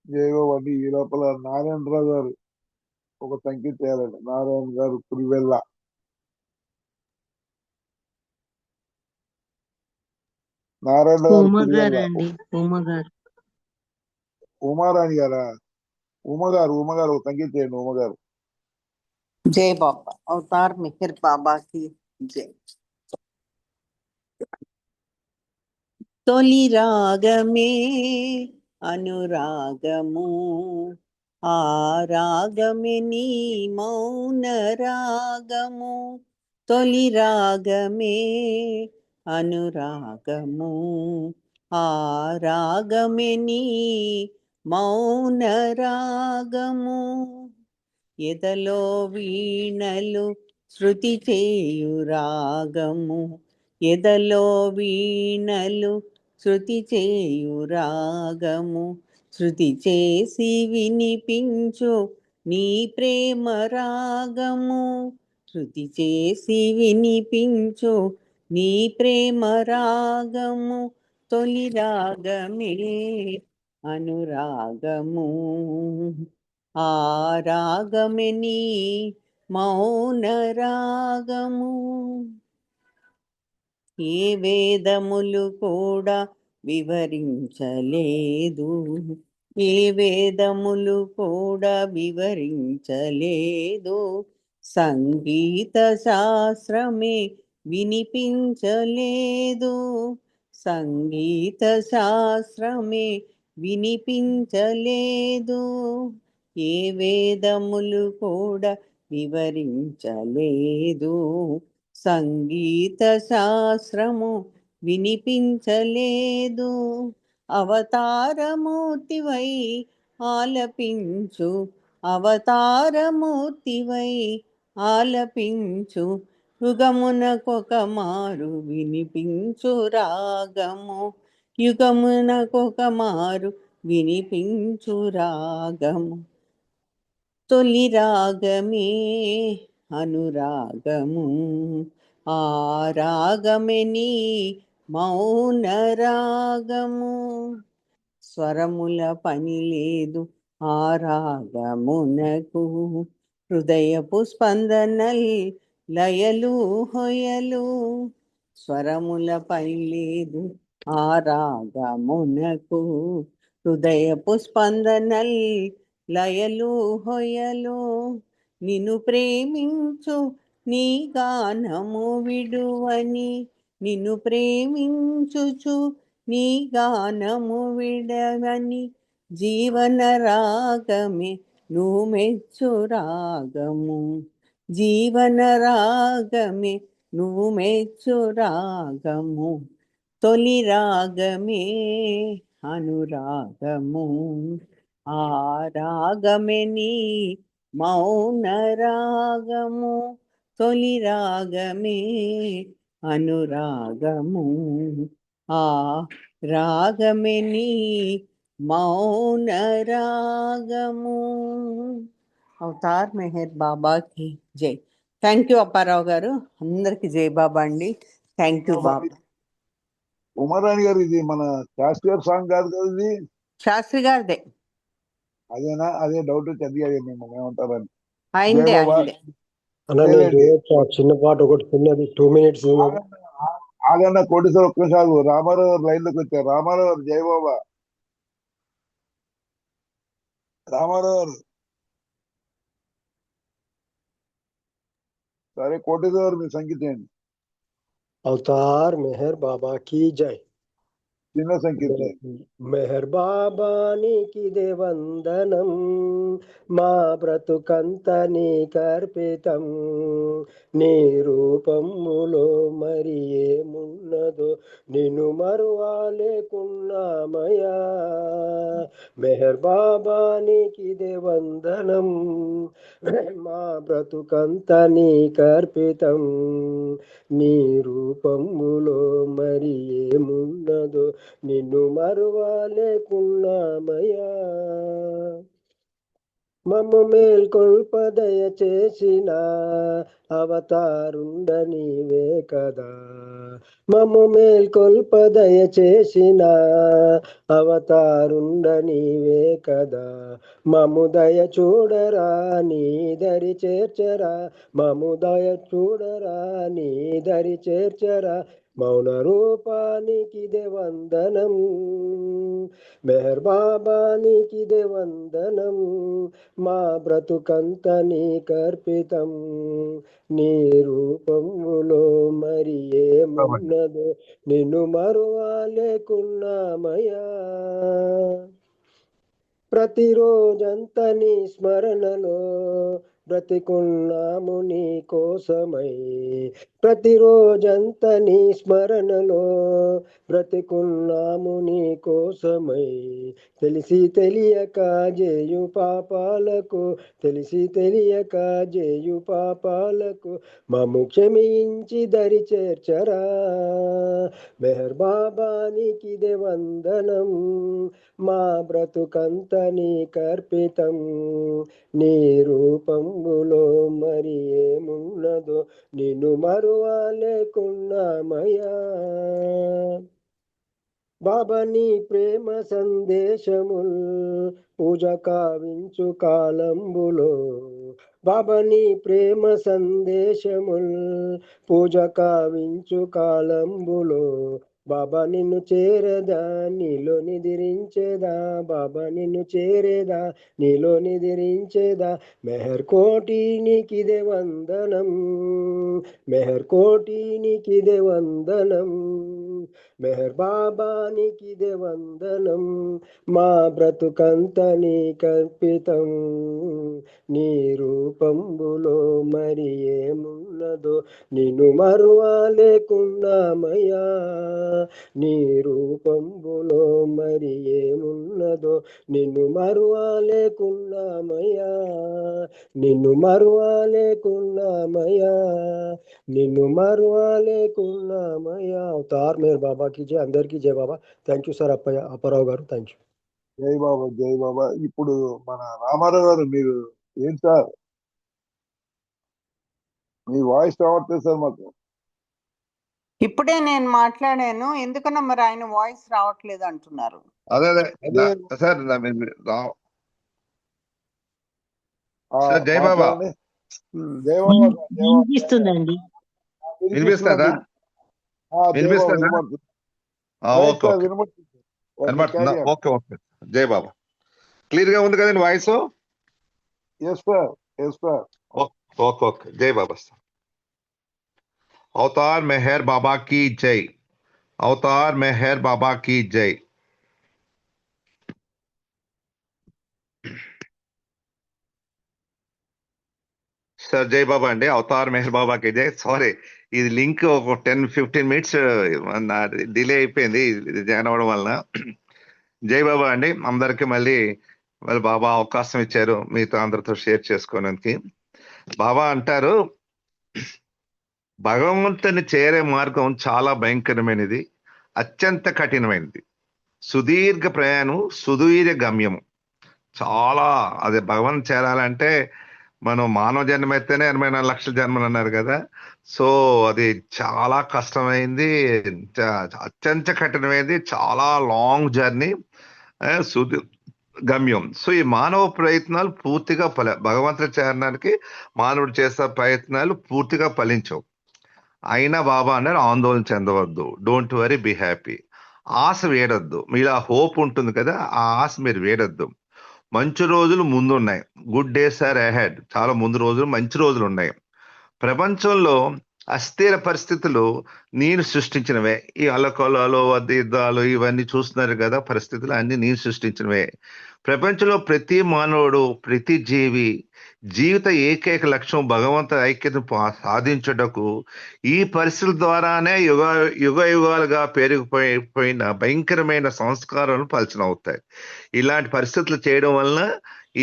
Speaker 1: జేవో అండి. ఈ లోపల నారాయణరావు గారు ఒక సంఖ్య చేయాలండి. నారాయణ గారు పులివెల్ల. నారాయణ గారు
Speaker 9: ఉమ గారు
Speaker 1: పులివెల్ల.
Speaker 9: అండి, ఉమ గారు.
Speaker 1: ఉమారాణి గారా? ఉమగారు ఒక సంఖ్య చేయండి. ఉమగారు.
Speaker 2: जय बाबा अवतार मेहर बाबा की जय। తొలి రాగమే అనురాగము ఆ రాగమే నీ మౌన రాగము తొలి రాగమే అనురాగము ఆ రాగమే నీ మౌన రాగము ఎదలో వీణలు శృతి చేయు రాగము ఎదలో వీణలు శృతి చేయు రాగము శృతి చేసి వినిపించు నీ ప్రేమ రాగము శృతి చేసి వినిపించు నీ ప్రేమ రాగము తొలి రాగమే అనురాగము ఆ రాగమే నీ మౌన రాగము ఏ వేదములు కూడా వివరించలేదు ఏ వేదములు కూడా వివరించలేదు సంగీత శాస్త్రమే వినిపించలేదు సంగీత శాస్త్రమే వినిపించలేదు ఏ వేదములు కూడా వివరించలేదు సంగీత శాస్త్రము వినిపించలేదు అవతారమూర్తివై ఆలపించు అవతారమూర్తివై ఆలపించు యుగమునకొక మారు వినిపించు రాగము యుగమునకొక మారు వినిపించు రాగము తొలి రాగమే అనురాగము ఆ రాగమే నీ మౌన రాగము స్వరముల పని లేదు ఆ రాగమునకు హృదయపు స్పందనల్ లయలు హొయలు స్వరముల పని లేదు ఆ రాగమునకు హృదయపు స్పందనల్ లయలు హొయలు నిన్ను ప్రేమించు నీ గానము విడువని నిన్ను ప్రేమించుచు నీ గానము విడవని జీవన రాగమే నువ్వు మెచ్చు రాగము జీవన రాగమే నువ్వు మెచ్చు రాగము తొలి రాగమే అనురాగము ఆ రాగమే నీ మౌన రాగము తొలి రాగమే అనురాగము ఆ రాగమే నీ మౌన రాగము అవతార్ మెహర్ బాబా కి జై. థ్యాంక్ యూ అప్పారావు గారు. అందరికి జై బాబా అండి. థ్యాంక్ యూ బాబా.
Speaker 1: ఉమారాణి గారు ఇది మన శాస్త్రీయ సాంగ్ కాదు కదా ఇది?
Speaker 2: శాస్త్రి గారిదే.
Speaker 1: అదేనా? అదే డౌట్ వచ్చి అడిగాను మిమ్మల్ని ఏమంటారని.
Speaker 2: అయిందే
Speaker 1: జై బాబా.
Speaker 2: అయిందే.
Speaker 10: అన్న నేను
Speaker 1: లేదండి.
Speaker 10: చేయొచ్చా? చిన్న పాట ఒకటి చిన్నది 2 minutes.
Speaker 1: ఆగన్న కోటేశ్వర ఒక్కసారి రామారావు గారు లైన్ లోకి వచ్చారు. రామారావు గారు జై బాబా. రామారావు గారు. సరే కోటేశ్వర గారు మీరు సంగీతం చేయండి.
Speaker 10: अवतार मेहर बाबा की जय।
Speaker 1: చిన్న సంకీర్తన.
Speaker 10: మెహర్ బాబానికి వందనం, మా బ్రతుకంత నీకర్పితం. నీ రూపములో మరి ఏమున్నదో నిన్ను మరువాలేకున్నామయ్యా. మెహర్ బాబానికి వందనం, మా బ్రతుకంత నీకర్పితం. నీ రూపములో మరి ఏమున్నదో నిన్ను మరువాలేకున్నామయ్యా. మమ్ము మేల్కొల్పదయ చేసిన అవతారుండ నీవే కదా. మమ్ము మేల్కొల్పదయ చేసిన అవతారుండ నీవే కదా. మము దయ చూడరా నీ దరి చేర్చరా, మము దయ చూడరా నీ దరి చేర్చరా. మౌన రూపానికి వందనం, మెహర్ బాబానికి వందనం. మా బ్రతుకంత నీకర్పితం. నీ రూపములో మరి ఏమున్నదో నిన్ను మరువాలేకున్నామయ్యా. ప్రతిరోజంత నీ స్మరణలో బ్రతికున్నాము నీ కోసమై. ప్రతిరోజంత నీ స్మరణలో బ్రతికున్నాము నీ కోసమై. తెలిసి తెలియక జేయు పాపాలకు, తెలిసి తెలియక జేయు పాపాలకు మము క్షమించి దరి చేర్చరా. మెహర్ బాబానికి వందనం, మా బ్రతుకంత నీకర్పితం. నీ రూపములో మరి ఏమున్నదో నిన్ను మరువాలేకున్నామయ్యా. బాబా నీ ప్రేమ సందేశముల్ పూజ కావించు కాలంబులో. బాబా నీ ప్రేమ సందేశముల్ పూజ కావించు కాలంబులో. బాబా నిన్ను చేరదా నీలో నిదిరించేదా, బాబా నిన్ను చేరేదా నీలో నిదిరించేదా. మెహర్ కోటి నీకిదే వందనం, మెహర్ కోటి నీకిదే వందనం. మెహర్ బాబానికి వందనం, మా బ్రతుకంత నీకర్పితం. నీ రూపంబులో మరి ఏమున్నదో నిన్ను మరువాలేకున్నామయ్యా. నీ రూపంబులో మరి ఏమున్నదో నిన్ను మరువాలేకున్నామయ్యా. నిన్ను మరువాలేకున్నామయ్యా, నిన్ను మరువాలేకున్నామయ్యా. అవతార్ మేర్ బాబా की जय. అందరికీ జై బాబా. థ్యాంక్ యూ సార్ అప్పారావు గారు. Thank you.
Speaker 1: జై బాబా, జై బాబా. ఇప్పుడు మన రామారావు గారు, మీరు ఏంటి సార్, మీ వాయిస్ రావట్లేదు సార్ మాకు.
Speaker 11: ఇప్పుడే నేను మాట్లాడాను, ఎందుకన్నా మరి ఆయన వాయిస్ రావట్లేదు అంటున్నారు.
Speaker 12: అదే
Speaker 1: అదే
Speaker 12: సార్ సార్ జై బాబా.
Speaker 1: మాట్లాడండి. జై బాబా, జై బాబా.
Speaker 9: వినిపిస్తుందండి.
Speaker 12: వినిపిస్తుందా? వినిపిస్తుందా?
Speaker 1: వినపడుతుంది.
Speaker 12: ఓకే ఓకే వినపడుతుందా? Okay okay. జై బాబా. క్లియర్ గా ఉంది కదండి voice?
Speaker 1: Yes sir, yes sir.
Speaker 12: Okay okay. జై బాబా సార్. అవతార్ మెహర్ బాబా की जय. అవతార్ మెహర్ బాబా की जय. సార్ జై బాబా అండి. అవతార్ మెహర్ బాబాకి జై. సారీ, ఇది లింక్ ఒక 10-15 మినిట్స్ డిలే అయిపోయింది ఇది జాయిన్ అవ్వడం వలన. జై బాబా అండి. అందరికి మళ్ళీ బాబా అవకాశం ఇచ్చారు మీతో అందరితో షేర్ చేసుకోవడానికి. బాబా అంటారు, భగవంతుని చేరే మార్గం చాలా భయంకరమైనది, అత్యంత కఠినమైనది. సుదీర్ఘ ప్రయాణం, సుదూర గమ్యము. చాలా అదే భగవంతు చేరాలంటే మనం మానవ జన్మ అయితేనే 84 లక్షల జన్మలు అన్నారు కదా. సో అది చాలా కష్టమైంది, అత్యంత కఠినమైంది, చాలా లాంగ్ జర్నీ, గమ్యం. సో ఈ మానవ ప్రయత్నాలు పూర్తిగా భగవంతుడు చేరడానికి మానవుడు చేసే ప్రయత్నాలు పూర్తిగా ఫలించవు. అయినా బాబా అన్నారు, ఆందోళన చెందవద్దు, డోంట్ వరీ, బీ హ్యాపీ. ఆశ వేడొద్దు. మీలో హోప్ ఉంటుంది కదా, ఆ ఆశ మీరు వేడొద్దు. మంచి రోజులు ముందున్నాయి. Good days are ahead. చాలా ముందు రోజులు, మంచి రోజులు ఉన్నాయి. ప్రపంచంలో అస్థిర పరిస్థితులు నేను సృష్టించినవే. ఈ అల్లకొల్లాలు, యుద్ధాలు ఇవన్నీ చూస్తున్నారు కదా, పరిస్థితులు అన్ని నేను సృష్టించినవే. ప్రపంచంలో ప్రతి మానవుడు, ప్రతి జీవి జీవిత ఏకైక లక్ష్యం భగవంత ఐక్యతను సాధించుటకు ఈ పరిస్థితుల ద్వారానే యుగ యుగాలుగా పెరిగిపోయిన భయంకరమైన సంస్కారాలు పలచనవుతాయి. ఇలాంటి పరిస్థితులు చేయడం వలన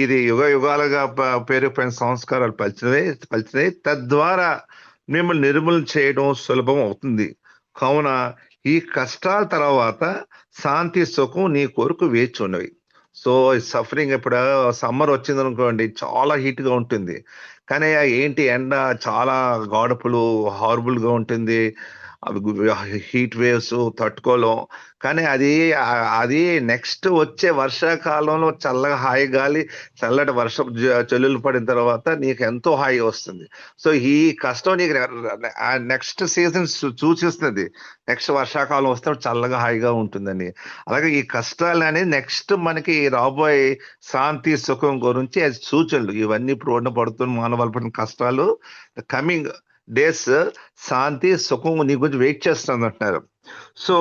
Speaker 12: ఇది యుగ యుగాలుగా పెరిగిపోయిన సంస్కారాలు పలిచినాయి. తద్వారా మిమ్మల్ని నిర్మూలన చేయడం సులభం అవుతుంది. కావున ఈ కష్టాల తర్వాత శాంతి సుఖం నీ కొరకు వేచి ఉన్నవి. సో సఫరింగ్ ఇప్పుడు సమ్మర్ వచ్చింది అనుకోండి, చాలా హీట్ గా ఉంటుంది. కానీ ఏంటి ఎండ చాలా గాడపులు హారబుల్ గా ఉంటుంది, హీట్ వేవ్స్ తట్టుకోలేం. కానీ అది నెక్స్ట్ వచ్చే వర్షాకాలంలో చల్లగా హాయి గాలి, చల్లటి వర్షం చెల్లులు పడిన తర్వాత నీకు ఎంతో హాయి వస్తుంది. సో ఈ కష్టం నీకు నెక్స్ట్ సీజన్ సూచిస్తుంది. నెక్స్ట్ వర్షాకాలం వస్తే చల్లగా హాయిగా ఉంటుందని. అలాగే ఈ కష్టాలు అనేది నెక్స్ట్ మనకి రాబోయే శాంతి సుఖం గురించి అది సూచనలు. ఇవన్నీ ఇప్పుడు పడుతున్న మానవాళ్ళు పడిన కష్టాలు కమింగ్ డేస్ శాంతి సుఖం నీ గురించి వెయిట్ చేస్తుంది అంటున్నారు. సో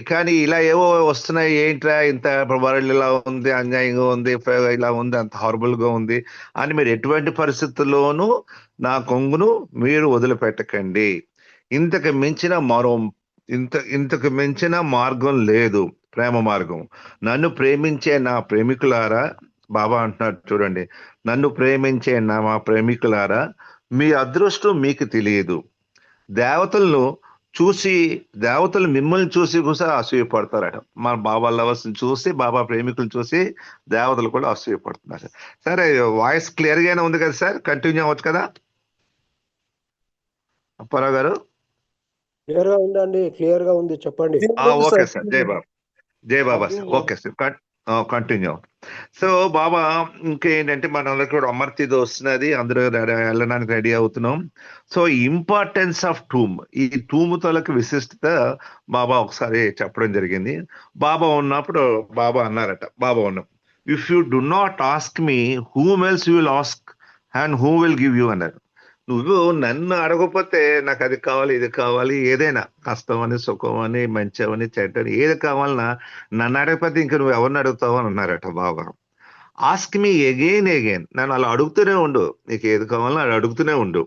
Speaker 12: కానీ ఇలా ఏవో వస్తున్నాయి, ఏంట్రా ఇంత వరల్డ్ ఇలా ఉంది, అన్యాయంగా ఉంది, ఇలా ఉంది, అంత హారబుల్ గా ఉంది అని మీరు ఎటువంటి పరిస్థితుల్లోనూ నా కొంగును మీరు వదిలిపెట్టకండి. ఇంతకు మించిన మార్గం లేదు, ప్రేమ మార్గం. నన్ను ప్రేమించే నా ప్రేమికులారా, బాబా అంటున్నాడు చూడండి, నన్ను ప్రేమించే మా ప్రేమికులారా, మీ అదృష్టం మీకు తెలియదు. దేవతలు మిమ్మల్ని చూసి కూడా అసూయపడతారట. మన బాబా లవర్స్ చూసి, బాబా ప్రేమికులు చూసి దేవతలు కూడా అసూయపడుతున్నారు. సరే, వాయిస్ క్లియర్ గానే ఉంది కదా సార్? కంటిన్యూ అవ్వచ్చు కదా అప్పారావు గారు?
Speaker 10: క్లియర్ గా ఉందండి, క్లియర్ గా ఉంది, చెప్పండి.
Speaker 12: ఓకే సార్, జై Baba sir. Okay sir, continue. So Baba ఇంకేంటంటే మనందరికి కూడా అమర్తిది వస్తున్నది, అందరూ వెళ్ళడానికి రెడీ అవుతున్నాం. సో ఇంపార్టెన్స్ ఆఫ్ టూమ్, ఈ టూమ్ తోలకి విశిష్టత బాబా ఒకసారి చెప్పడం జరిగింది. బాబా ఉన్నప్పుడు బాబా అన్నారట, if you do not ask me, whom else you will ask and who will give you అన్నారు. నువ్వు నన్ను అడగకపోతే నాకు అది కావాలి, ఇది కావాలి, ఏదైనా కష్టం అని, సుఖం అని, మంచి అని, చెడ్డని ఏది కావాలన్నా నన్ను అడగకపోతే ఇంక నువ్వు ఎవరిని అడుగుతావు అని అన్నారట బాబా. ఆస్క్ మీ అగైన్, నన్ను అలా అడుగుతూనే ఉండు, నీకు ఏది కావాలన్నా అది అడుగుతూనే ఉండు.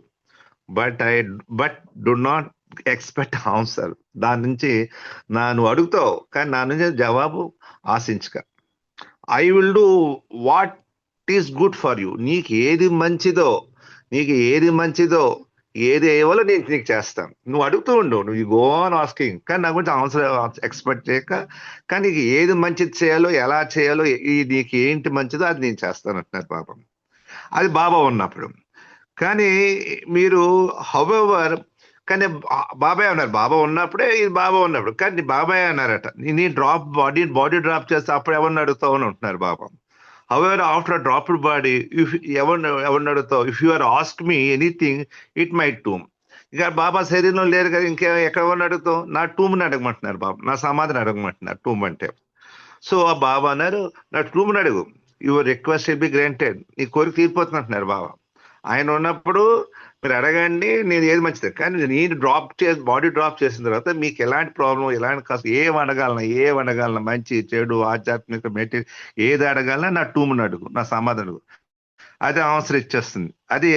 Speaker 12: But do not expect answer. దాని నుంచి నువ్వు అడుగుతావు కానీ నా నుంచి జవాబు ఆశించక. I will do what is good for you. నీకు ఏది మంచిదో ఏది ఇవ్వాలో నేను నీకు చేస్తాను. నువ్వు అడుగుతూ ఉండు, నువ్వు గో ఆన్ ఆస్కింగ్, కానీ నా గురించి ఆన్సర్ ఎక్స్పెక్ట్ చేయక, కానీ నీకు ఏది మంచిది చేయాలో, ఎలా చేయాలో, నీకు ఏంటి మంచిదో అది నేను చేస్తాను అంటున్నారు పాపం. అది బాబా ఉన్నప్పుడు. కానీ మీరు హౌఎవర్, కానీ బాబాయ్ అన్నారు, బాబా ఉన్నప్పుడే ఇది బాబా ఉన్నప్పుడు. కానీ బాబాయ్ అన్నారట, నీ బాడీ డ్రాప్ చేస్తే అప్పుడు ఎవరిని అడుగుతావు అని అంటున్నారు బాబా. However, after a dropped body, if ఎవరిని అడుగుతావు, if you are ask me anything it my tomb. ఇక బాబా శరీరంలో లేరు కదా, ఎక్కడెవరిని అడుగుతావు? నా టూమ్ని అడగమంటున్నారు బాబా, నా సమాధిని అడగమంటున్నారు టూమ్ అంటే. సో ఆ బాబా అన్నారు, నా టూమ్ని అడుగు, your request will be granted, నీ కోరిక తీరిపోతుంది అంటున్నారు బాబా. ఆయన ఉన్నప్పుడు మీరు అడగండి, నేను ఏది మంచిది. కానీ నేను బాడీ డ్రాప్ చేసిన తర్వాత మీకు ఎలాంటి ప్రాబ్లం, ఎలాంటి కష్టం, ఏం అడగాలన్నా మంచి చెడు ఆధ్యాత్మిక మెటీరియల్ ఏది అడగాలన్నా నా టూమ్ని అడుగు, నా సమాధానం అడుగు, అది ఆన్సర్ ఇచ్చేస్తుంది. అది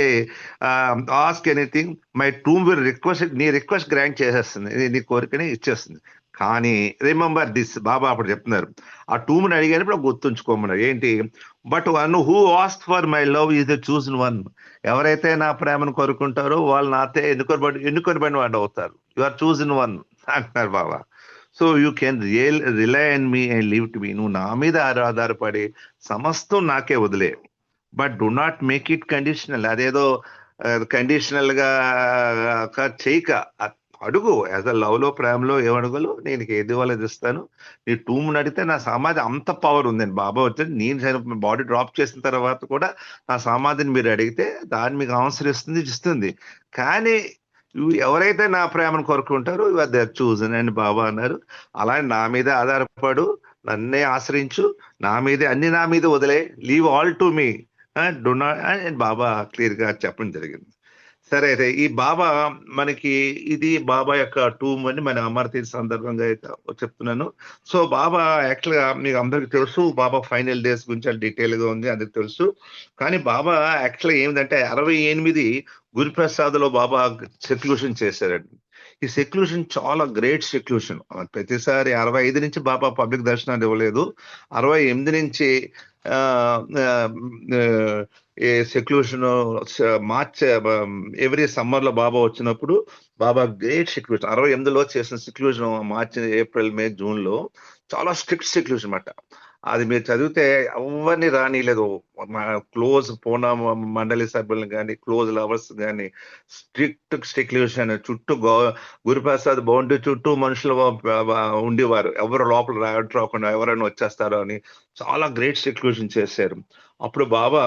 Speaker 12: ask anything my tomb will request, నీ రిక్వెస్ట్ గ్రాంట్ చేసేస్తుంది, నీ కోరికని ఇచ్చేస్తుంది. కానీ రిమెంబర్ దిస్, బాబా అప్పుడు చెప్తున్నారు, ఆ టూమ్ని అడిగినప్పుడు గుర్తుంచుకోమన్నారు ఏంటి, but one who ask for my love is the చూస్డ్ one. ఎవరైతే నా ప్రేమను కోరుకుంటారో వాళ్ళు నాతో ఎన్నుకొనబడిన వాడు అవుతారు. యు ఆర్ చూస్డ్ వన్ అంటున్నారు Baba. So you can rely on me and leave to me. నువ్వు నా మీద ఆధారపడి సమస్తం నాకే వదిలే, but do not make it conditional. అదేదో కండిషనల్ గా చేయక అడుగు. యాజ్ అ లవ్ లో, ప్రేమలో ఏమడుగులు, నేను ఏది వాళ్ళది ఇస్తాను. నీ టూమ్ని అడిగితే నా సమాధి అంత పవర్ ఉందండి. బాబా వచ్చి నేను బాడీ డ్రాప్ చేసిన తర్వాత కూడా నా సమాధిని మీరు అడిగితే దాన్ని మీకు ఆన్సర్ ఇస్తుంది. కానీ ఎవరైతే నా ప్రేమను కోరుకుంటారో ఇవాళ దే ఆర్ చూజన్ అని బాబా అన్నారు. అలా నా మీద ఆధారపడు, నన్నే ఆశ్రయించు, నా మీద వదిలే, leave all to me, do not అని బాబా క్లియర్ గా చెప్పడం జరిగింది. సరే అయితే ఈ బాబా మనకి ఇది బాబా యొక్క టూమ్ అని మన అమరతీర్థ సందర్భంగా అయితే చెప్తున్నాను. సో బాబా యాక్చువల్ గా మీకు అందరికి తెలుసు, బాబా ఫైనల్ డేస్ గురించి డీటెయిల్ గా ఉంది, అందరికి తెలుసు. కానీ బాబా యాక్చువల్ గా ఏమిటంటే 68 గురుప్రసాద్లో బాబా సెక్లూషన్ చేశారండి. ఈ సెక్లూషన్ చాలా గ్రేట్ సెక్లూషన్. ప్రతిసారి 65 నుంచి బాబా పబ్లిక్ దర్శనాలు ఇవ్వలేదు. 68 నుంచి ఏ సెక్లూషన్ మార్చ్ ఎవ్రీ సమ్మర్ లో బాబా వచ్చినప్పుడు బాబా గ్రేట్ సెక్లూషన్ 68లో చేసిన సెక్లూషన్ మార్చి, ఏప్రిల్, మే, జూన్ లో చాలా స్ట్రిక్ట్ సెక్లూషన్ అన్నమాట. అది మీరు చదివితే ఎవరిని రానిలేదు. క్లోజ్ పూనా మండలి సభ్యులను కానీ, క్లోజ్ లవర్స్ కానీ స్ట్రిక్ట్ సెక్లూషన్. చుట్టూ గురుప్రసాద్ బౌండరీ చుట్టూ మనుషులు ఉండేవారు, ఎవరు లోపల రాకుండా ఎవరైనా వచ్చేస్తారో అని చాలా గ్రేట్ సెక్లూషన్ చేశారు. అప్పుడు బాబా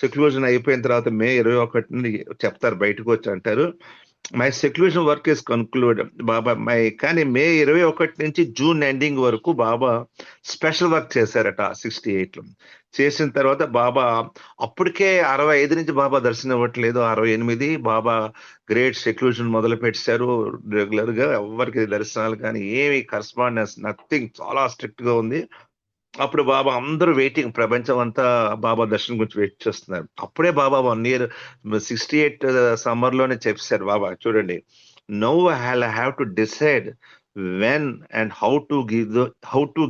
Speaker 12: సెక్లూషన్ అయిపోయిన తర్వాత మే 21 చెప్తారు, బయటకు వచ్చి అంటారు, మై సెక్లూషన్ వర్క్ ఇస్ కన్క్లూడ్ బాబా. కానీ మే 21 నుంచి జూన్ ఎండింగ్ వరకు బాబా స్పెషల్ వర్క్ చేశారట 68లో. చేసిన తర్వాత బాబా అప్పటికే 65 నుంచి బాబా దర్శనం ఇవ్వట్లేదు. 68 బాబా గ్రేట్ సెక్లూషన్ మొదలు పెట్టారు. రెగ్యులర్ గా ఎవరికి దర్శనాలు కానీ ఏమి కరస్పాండెన్స్ నథింగ్, చాలా స్ట్రిక్ట్ గా ఉంది. అప్పుడు బాబా అందరూ వెయిటింగ్, ప్రపంచం అంతా బాబా దర్శనం గురించి వెయిట్ చేస్తున్నారు. అప్పుడే బాబా 1 year 68 సమ్మర్ లోనే చెప్పారు బాబా, చూడండి, now I have to decide when and how to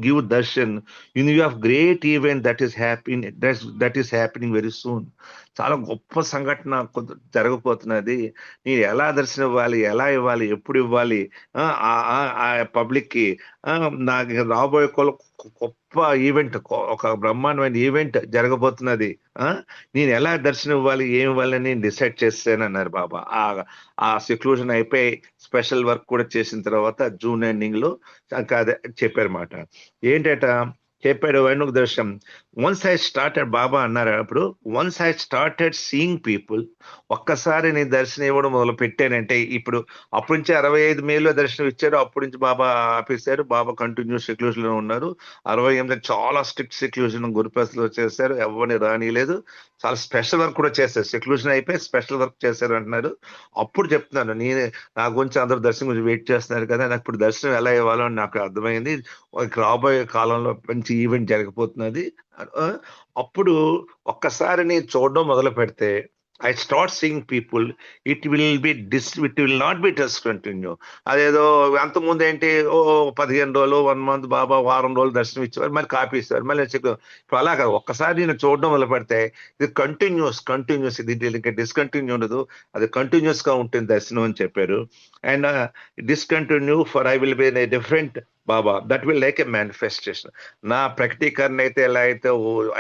Speaker 12: give darshan in view of great event that is happening very soon. చాలా గొప్ప సంఘటన జరగబోతున్నది. నేను ఎలా దర్శనం ఇవ్వాలి, ఎలా ఇవ్వాలి, ఎప్పుడు ఇవ్వాలి, పబ్లిక్ కి నాకు రాబోయే గొప్ప ఈవెంట్, ఒక బ్రహ్మాండమైన ఈవెంట్ జరగబోతున్నది. నేను ఎలా దర్శనం ఇవ్వాలి, ఏమి ఇవ్వాలని నేను డిసైడ్ చేస్తాను అన్నారు బాబా. ఆ సెక్లూషన్ అయిపోయి స్పెషల్ వర్క్ కూడా చేసిన తర్వాత జూన్ ఎండింగ్ లో చెప్పారు మాట. ఏంటట చెప్పాడు వైణుక దర్శనం. వన్స్ ఐ స్టార్టెడ్ బాబా అన్నారు అప్పుడు, once I started seeing people, ఒక్కసారి నేను దర్శనం ఇవ్వడం మొదలు పెట్టానంటే, ఇప్పుడు అప్పటి నుంచి 65 మేలో దర్శనం ఇచ్చారు. అప్పటి నుంచి బాబా ఆపేశారు. బాబా కంటిన్యూస్ సెక్లూషన్ లో ఉన్నారు. 68 చాలా స్ట్రిక్ట్ సెక్లూషన్ గురుప్రసాద్లో చేశారు, ఎవరిని రానిలేదు. చాలా స్పెషల్ వర్క్ కూడా చేశారు. సెక్లూషన్ అయిపోయి స్పెషల్ వర్క్ చేశారు అంటున్నారు. అప్పుడు చెప్తున్నాను, నేను నా గురించి అందరూ దర్శనం గురించి వెయిట్ చేస్తున్నారు కదా, నాకు ఇప్పుడు దర్శనం ఎలా ఇవ్వాలో అని నాకు అర్థమైంది. రాబోయే కాలంలో మంచి ఈవెంట్ జరగబోతున్నది. అప్పుడు ఒక్కసారి నేను చూడడం మొదలు పెడితే, I start seeing people, it will not be discontinue. అదేదో అంతకుముందు ఏంటి, 15 రోజులు 1 month బాబా వారం రోజులు దర్శనం ఇచ్చేవారు, మళ్ళీ కాపీ ఇస్తారు, మళ్ళీ ఇప్పుడు అలా కాదు. ఒక్కసారి నేను చూడడం మొదలు పెడితే ఇది కంటిన్యూస్, ఇది ఇంకా డిస్కంటిన్యూ ఉండదు, అది కంటిన్యూస్ గా ఉంటుంది దర్శనం అని చెప్పారు. And discontinue for I will be in a different Baba, that will like a manifestation. నా ప్రకటీకరణ అయితే ఎలా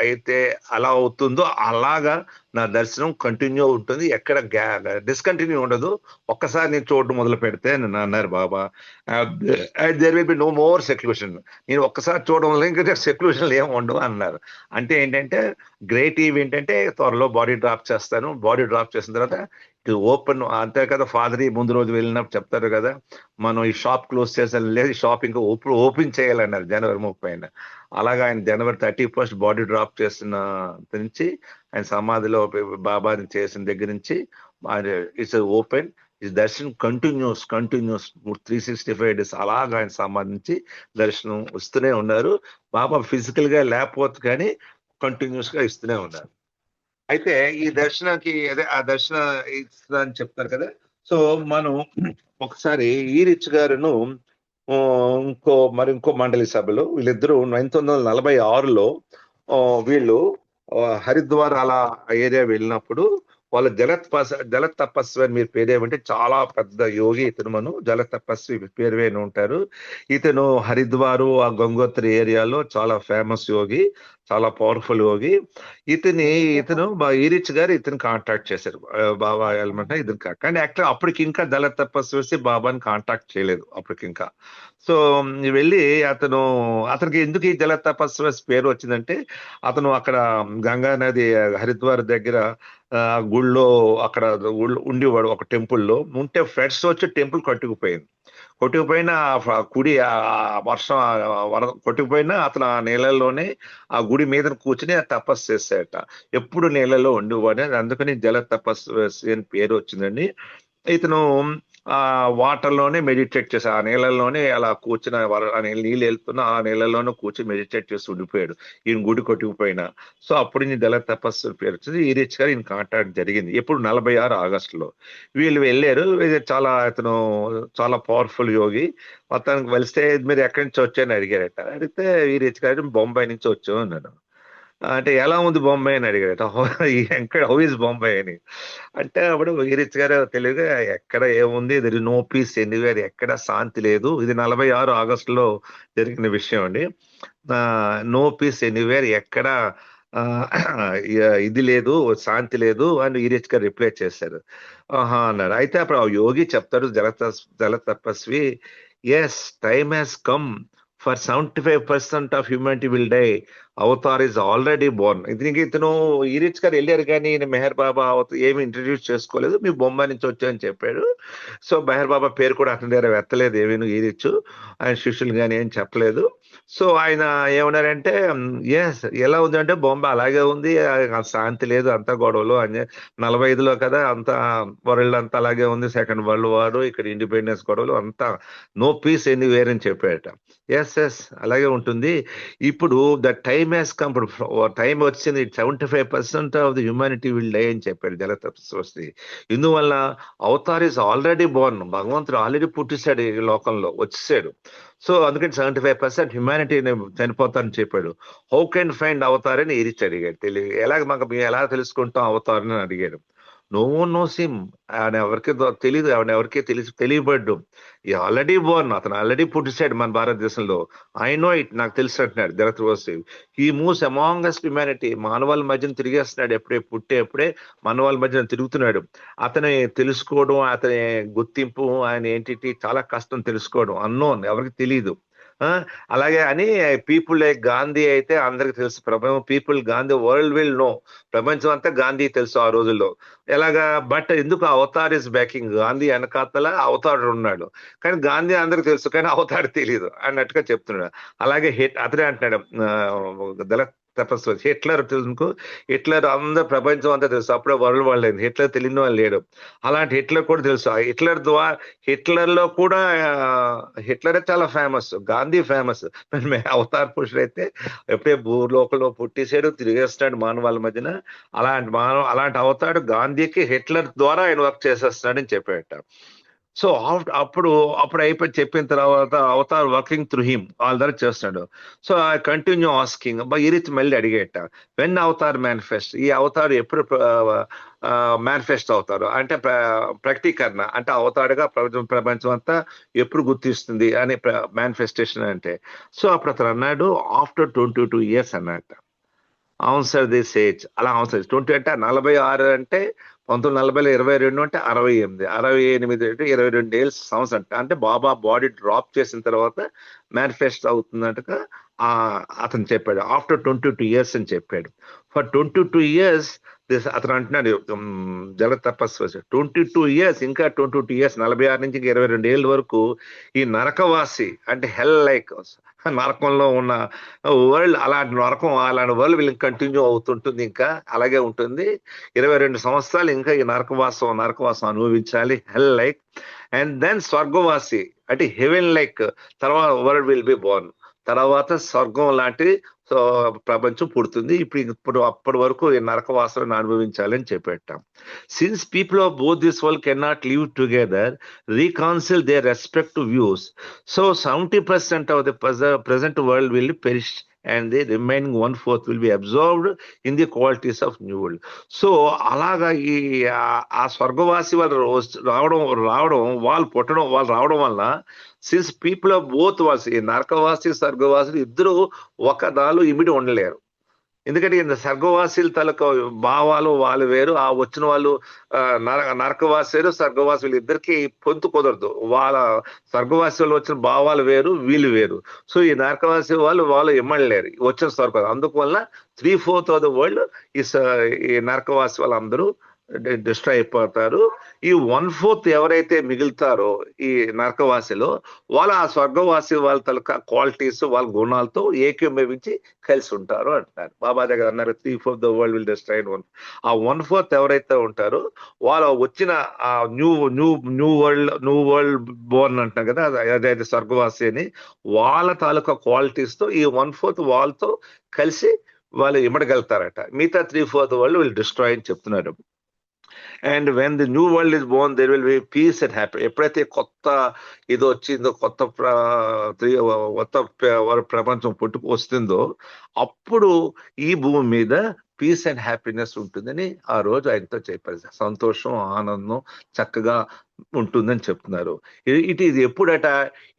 Speaker 12: అయితే అలా అవుతుందో అలాగా నా దర్శనం కంటిన్యూ ఉంటుంది, ఎక్కడ డిస్కంటిన్యూ ఉండదు. ఒక్కసారి నేను చూడడం మొదలు పెడితే అన్నారు Baba, there will be no more seclusion. నేను ఒక్కసారి చూడడం వల్ల ఇంకా సెక్లూషన్లు ఏమి ఉండవు అన్నారు. అంటే ఏంటంటే గ్రేట్ ఈవెంట్ అంటే త్వరలో బాడీ డ్రాప్ చేస్తాను. బాడీ డ్రాప్ చేసిన తర్వాత ఓపెన్, అంతే కదా, ఫాదర్ ముందు రోజు వెళ్ళినప్పుడు చెప్తారు కదా, మనం ఈ షాప్ క్లోజ్ చేసాను, లేదు షాప్ ఇంకా ఓపెన్ చేయాలన్నారు January 30. అలాగా ఆయన January 31 బాడీ డ్రాప్ చేసిన నుంచి ఆయన సమాధిలో బాబాని చేసిన దగ్గర నుంచి ఇట్స్ ఓపెన్. ఈ దర్శనం కంటిన్యూస్ 365 days అలాగా ఆయన సమాధి నుంచి దర్శనం వస్తూనే ఉన్నారు. బాబా ఫిజికల్ గా లేకపోతే కానీ కంటిన్యూస్ గా ఇస్తూనే ఉన్నారు. అయితే ఈ దర్శనానికి అదే ఆ దర్శన అని చెప్తారు కదా. సో మనం ఒకసారి ఈ రిచ్ గారును ఇంకో మండలి సభలో వీళ్ళిద్దరూ 1946లో వీళ్ళు హరిద్వార్ అలా ఏరియా వెళ్ళినప్పుడు వాళ్ళ జల తపస్వి అని మీరు పేరేమంటే చాలా పెద్ద యోగి ఇతను. జల తపస్వి పేరు వేని ఉంటారు. ఇతను హరిద్వారు ఆ గంగోత్రి ఏరియాలో చాలా ఫేమస్ యోగి, చాలా పవర్ఫుల్ యోగి. ఇతను ఈరిచ్ గారు ఇతను కాంటాక్ట్ చేశారు బాబా వెళ్ళమంటే ఇతను. కానీ యాక్చువల్ అప్పటికి ఇంకా జల తపస్వి బాబాని కాంటాక్ట్ చేయలేదు అప్పటికి ఇంకా. సో వెళ్ళి అతనికి ఎందుకు ఈ జల తపస్వి పేరు వచ్చిందంటే, అతను అక్కడ గంగా నది హరిద్వార్ దగ్గర గుళ్ళో అక్కడ ఉండేవాడు ఒక టెంపుల్లో ఉంటే ఫ్లడ్స్ వచ్చి టెంపుల్ కట్టుకుపోయింది. కొట్టుకుపోయినా కుడి వర్షం వరద కొట్టుకుపోయినా అతను ఆ నీళ్ళల్లోనే ఆ గుడి మీద కూర్చుని తపస్సు చేశాడట. ఎప్పుడు నీళ్ళలో ఉండేవాడు, అందుకని జల తపస్వి అని పేరు వచ్చిందండి. ఇతను ఆ వాటర్ లోనే మెడిటేట్ చేసి ఆ నీళ్ళల్లోనే అలా కూర్చుని నీళ్ళు వెళ్తున్నా ఆ నీళ్ళలోనే కూర్చుని మెడిటేట్ చేసి ఉండిపోయాడు, ఈయన గుడి కొట్టుకుపోయినా. సో అప్పుడు ఈయన దళ తపస్సు పేరు వచ్చింది. ఈ రిచ్ గారు ఈయన కాంటాక్ట్ జరిగింది ఎప్పుడు 46 ఆగస్టులో. వీళ్ళు వెళ్ళారు. ఇది ఇతను చాలా పవర్ఫుల్ యోగి. మొత్తానికి వెలిస్తే మీరు ఎక్కడి నుంచి వచ్చాయని అడిగారట. అడిగితే ఈ రిచ్ గారు బొంబాయి నుంచి వచ్చావు అన్నాడు. అంటే ఎలా ఉంది బొంబాయి అని అడిగారట. ఎక్కడ హౌ ఇస్ బొంబాయి అని అంటే అప్పుడు ఈ రిచ్ గారు తెలుగుగా ఎక్కడ ఏముంది, ఇది నో పీస్ ఎనీవేర్, ఎక్కడ శాంతి లేదు. ఇది 46 ఆగస్టులో జరిగిన విషయం అండి. నో పీస్ ఎనీవేర్, ఎక్కడ ఇది లేదు, శాంతి లేదు అని ఈ రిచ్ గారు రిప్లై చేశారు. ఆహా అన్నారు. అయితే అప్పుడు ఆ యోగి చెప్తాడు, జల తపస్వి, as time has come for 75% of humanity will die, avatar is already born. ఇతను ఈ రిచ్ గారు వెళ్ళారు కానీ మెహర్ బాబా ఏమి ఇంట్రడ్యూస్ చేసుకోలేదు, మీ బొంబాయి నుంచి వచ్చాయని చెప్పాడు. సో మెహర్ బాబా పేరు కూడా అతని దగ్గర ఎత్తలేదు ఏమీ ఈ రిచ్, ఆయన శిష్యులు కానీ ఏం చెప్పలేదు. సో ఆయన ఏమన్నారంటే ఎస్ ఎలా ఉంది అంటే బొంబాయి అలాగే ఉంది, శాంతి లేదు, అంతా గొడవలు అని 45లో కదా, అంతా వరల్డ్ అంతా అలాగే ఉంది, సెకండ్ వరల్డ్ వార్, ఇక్కడ ఇండిపెండెన్స్ గొడవలు, అంతా నో పీస్ ఎనీవేర్ అని చెప్పాడట. ఎస్ అలాగే ఉంటుంది. ఇప్పుడు the time has come, time వచ్చింది, 75% of the humanity will die అని చెప్పాడు జల తపస్వి. ఇందువల్ల అవతార్ ఇస్ ఆల్రెడీ బోర్న్, భగవంతుడు ఆల్రెడీ పుట్టిస్తాడు ఈ లోకంలో, వచ్చేసాడు. సో అందుకని 75% హ్యుమానిటీ చనిపోతారని చెప్పాడు. హౌ కెన్ ఫైండ్ అవతార్ అని ఇరిచి అడిగాడు. ఎలాగ మేము ఎలా తెలుసుకుంటాం అవతార్ అని అడిగాడు. నో వన్ నోస్ హిమ్, ఆయన ఎవరికి తెలియదు, ఆయన ఎవరికి తెలియబడ్డు. ఈ ఆల్రెడీ బోర్న్, అతను ఆల్రెడీ పుట్టిసాడు మన భారతదేశంలో. ఐ నో ఇట్, నాకు తెలుసు అంటున్నాడు జలత్రవసి. హీ మూవ్స్ అమాంగస్ హ్యుమానిటీ, మానవాళి మధ్యన తిరిగేస్తున్నాడు. ఎప్పుడే మానవాళి మధ్యన తిరుగుతున్నాడు. అతని తెలుసుకోవడం, అతని గుర్తింపు, ఆయన ఏంటి చాలా కష్టం తెలుసుకోవడం, అన్నోన్, ఎవరికి తెలియదు. అలాగే అని పీపుల్ లైక్ గాంధీ అయితే అందరికి తెలుసు, people Gandhi world will know, ప్రపంచం అంతా గాంధీ తెలుసు ఆ రోజుల్లో. ఎలాగా, బట్ ఎందుకు అవతార్ ఇస్ బ్యాకింగ్, గాంధీ వెనకాతల అవతారుడు ఉన్నాడు, కానీ గాంధీ అందరికి తెలుసు కానీ అవతారు తెలియదు అన్నట్టుగా చెప్తున్నాడు. అలాగే అతనే అంటున్నాడు దళ తపస్సు, హిట్లర్ తెలుసు, హిట్లర్ అందరు ప్రపంచం అంతా తెలుసు, అప్పుడే వరల్డ్ వార్ లేదు, హిట్లర్ తెలియని వాళ్ళు లేడు. అలాంటి హిట్లర్ కూడా తెలుసు. హిట్లర్లో కూడా హిట్లరే చాలా ఫేమస్, గాంధీ ఫేమస్. అవతార్ పురుషుడు అయితే ఎప్పుడే భూలోకంలో పుట్టేసాడు, తిరిగేస్తున్నాడు మానవాళ్ళ మధ్యన. అలాంటి అవతాడు గాంధీకి హిట్లర్ ద్వారా ఆయన వర్క్ చేసేస్తున్నాడని చెప్పాడట. సో అప్పుడు అయిపోయి చెప్పిన తర్వాత అవతార్ వర్కింగ్ త్రూ హిమ్ వాళ్ళ దగ్గర చేస్తున్నాడు. సో ఐ కంటిన్యూ ఆస్కింగ్, ఈ రీతి మళ్ళీ అడిగేట, వెన్ అవతార్ మేనిఫెస్ట్, ఈ అవతారు ఎప్పుడు మేనిఫెస్ట్ అవుతారు అంటే ప్రకటీకరణ, అంటే అవతారుగా ప్రపంచం అంతా ఎప్పుడు గుర్తిస్తుంది అని మేనిఫెస్టేషన్ అంటే. సో అప్పుడు అతను అన్నాడు ఆఫ్టర్ 22 years అన్నట్ట. అవును సార్ దిస్ ఏజ్, అలా అవును సార్ 20 అంటే 46 అంటే 1940లో 22 అంటే 68, 68 అంటే 22 ఏళ్ళ సంవత్సరం అంటే బాబా బాడీ డ్రాప్ చేసిన తర్వాత మేనిఫెస్ట్ అవుతుందట అతను చెప్పాడు. ఆఫ్టర్ 22 years అని చెప్పాడు. ఫర్ 22 years అతను అంటున్నాడు జల తపస్సు 22 years, ఇంకా 22 years, 46 నుంచి 22 ఏళ్ళ వరకు ఈ నరకవాసి అంటే హెల్ లైక్ నరకంలో ఉన్న వరల్డ్, అలాంటి నరకం అలాంటి వరల్డ్ వీళ్ళకి కంటిన్యూ అవుతుంటుంది, ఇంకా అలాగే ఉంటుంది. 22 సంవత్సరాలు ఇంకా ఈ నరకవాసం అనుభవించాలి, హెల్ లైక్. అండ్ దెన్ స్వర్గవాసి అంటే హెవెన్ లైక్, తర్వాత వరల్డ్ విల్ బి బోర్న్, తర్వాత స్వర్గం లాంటి ప్రపంచం పుడుతుంది. ఇప్పుడు అప్పటి వరకు ఈ నరకవాసాలను అనుభవించాలని చెప్పేటాం. Since people of both this world can not live together, reconcile their respective views, so 70% of the present world will perish and the remaining 1/4 will be absorbed in the qualities of new world. So అలాగా ఆ స్వర్గవాసి వాళ్ళు రావడం వాళ్ళు పుట్టడం, వాళ్ళు రావడం వల్ల sins people of both worlds, ఈ నరకవాసి స్వర్గవాసులు ఇద్దరు ఒక దాలు ఇమిడి ఉండలేరు. ఎందుకంటే స్వర్గవాసుల తలకు భావాలు వాళ్ళు వేరు, ఆ వచ్చిన వాళ్ళు నరకవాసి వేరు, స్వర్గవాసులు ఇద్దరికి పొంతు కుదరదు. వాళ్ళ స్వర్గవాసి వాళ్ళు వచ్చిన భావాలు వేరు, వీళ్ళు వేరు. సో ఈ నరకవాసి వాళ్ళు ఇమ్మడలేరు వచ్చిన స్వర్గం. అందువల్ల 3/4 ఆఫ్ ద వరల్డ్ ఈ నరకవాసి వాళ్ళందరూ డిస్ట్రాయ్ అయిపోతారు. ఈ 1/4 ఎవరైతే మిగులుతారో ఈ నరకవాసిలో వాళ్ళ ఆ స్వర్గవాసి వాళ్ళ తలక క్వాలిటీస్ వాళ్ళ గుణాలతో ఏకీభవించి కలిసి ఉంటారు అంటున్నారు. బాబా దగ్గర అన్నారు 3/4 the world will destroy one. ఆ 1/4 ఎవరైతే ఉంటారో వాళ్ళు వచ్చిన ఆ న్యూ వరల్డ్ బోర్న్ అంటున్నారు కదా, అదైతే స్వర్గవాసి అని వాళ్ళ తాలూకా క్వాలిటీస్ తో ఈ 1/4 వాళ్ళతో కలిసి వాళ్ళు ఇమడగలుగుతారట. మిగతా 3/4 వరల్డ్ విల్ డిస్ట్రాయ్ అని చెప్తున్నారు. And when the new world is born there will be peace and happy. ఎప్పుడైతే కొత్త ఇది వచ్చిందో, కొత్త ప్రపంచం పుట్టుకు వస్తుందో అప్పుడు ఈ భూమి మీద పీస్ అండ్ హ్యాపీనెస్ ఉంటుందని ఆ రోజు ఆయనతో చెప్పారు. సంతోషం, ఆనందం చక్కగా ఉంటుందని చెప్తున్నారు. ఇట్ ఈజ్ ఎప్పుడట,